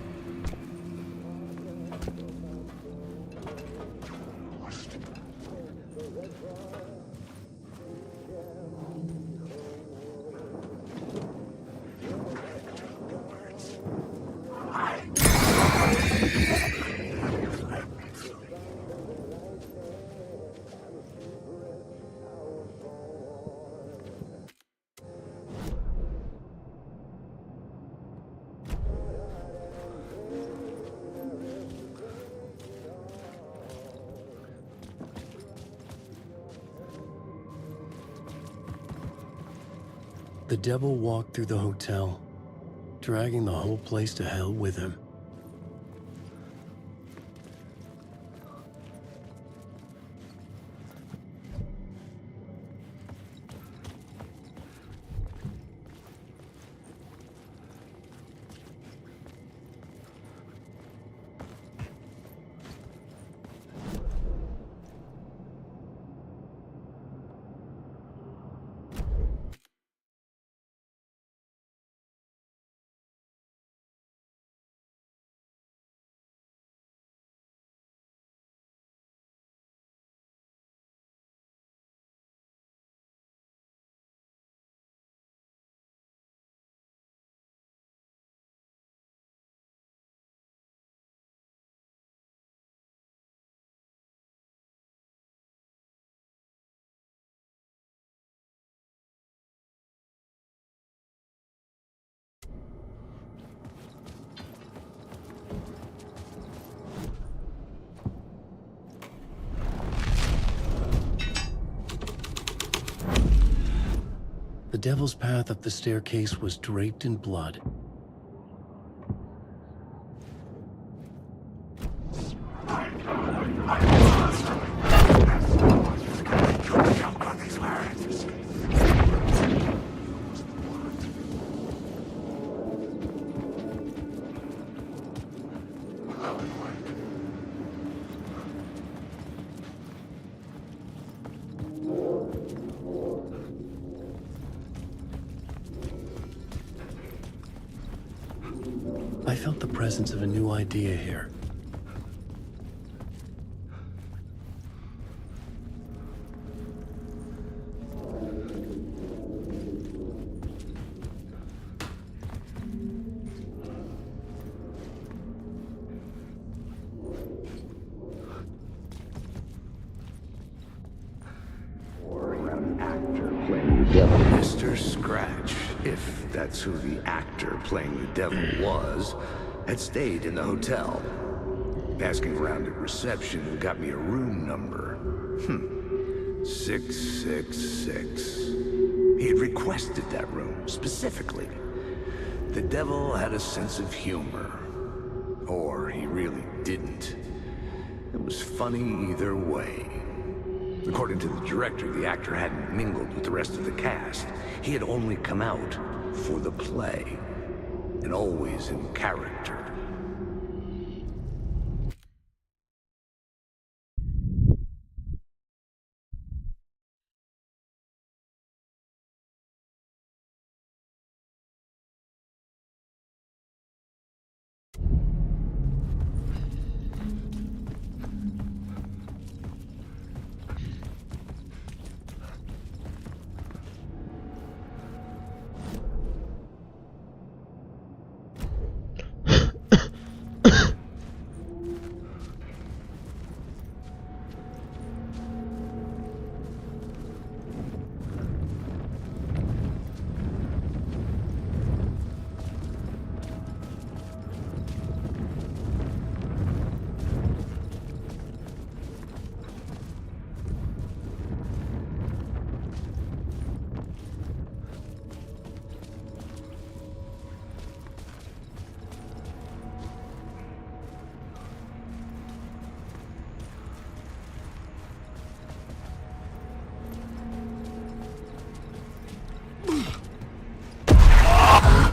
Speaker 2: The devil walked through the hotel, dragging the whole place to hell with him. The devil's path up the staircase was draped in blood. I felt the presence of a new idea here.
Speaker 4: Mr. Scratch, if that's who the actor playing the devil was, had stayed in the hotel. Asking around at reception got me a room number. 666. He had requested that room, specifically. The devil had a sense of humor. Or he really didn't. It was funny either way. According to the director, the actor hadn't mingled with the rest of the cast. He had only come out for the play, and always in character.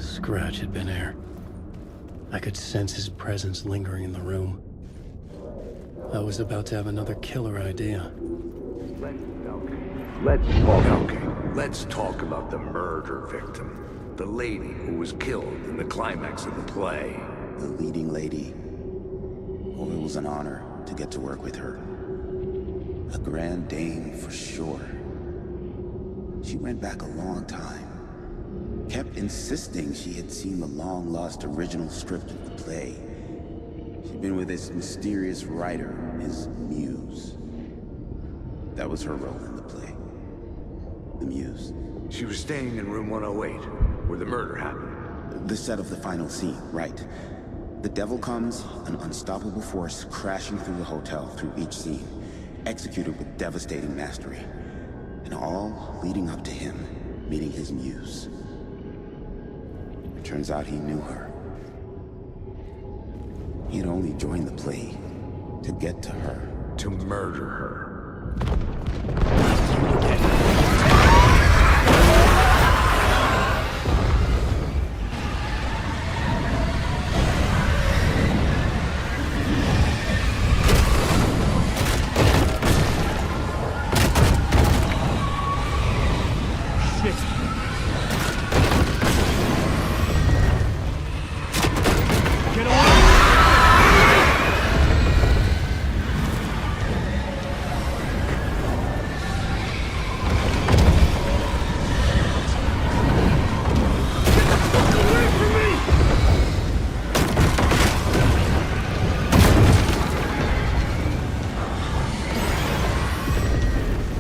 Speaker 2: Scratch had been here. I could sense his presence lingering in the room. I was about to have another killer idea.
Speaker 4: Let's talk about the murder victim. the lady who was killed in the climax of the play.
Speaker 15: The leading lady. Oh, it was an honor to get to work with her. A grand dame for sure. She went back a long time. Kept insisting she had seen the long-lost original script of the play. She'd been with this mysterious writer, his muse. That was her role in the play. The muse.
Speaker 4: She was staying in room 108, where the murder happened.
Speaker 15: The set of the final scene, right. The devil comes, an unstoppable force crashing through the hotel through each scene, executed with devastating mastery. And all leading up to him meeting his muse. It turns out he knew her. He had only joined the play to get to her.
Speaker 4: To murder her.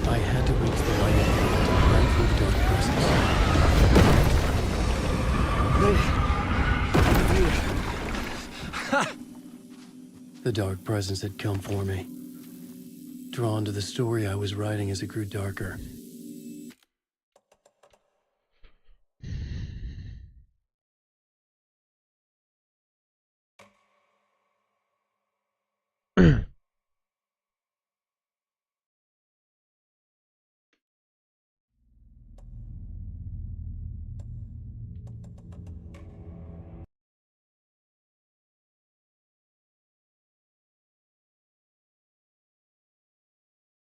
Speaker 2: I had to reach the light and run through the dark presence. The dark presence had come for me. Drawn to the story I was writing as it grew darker.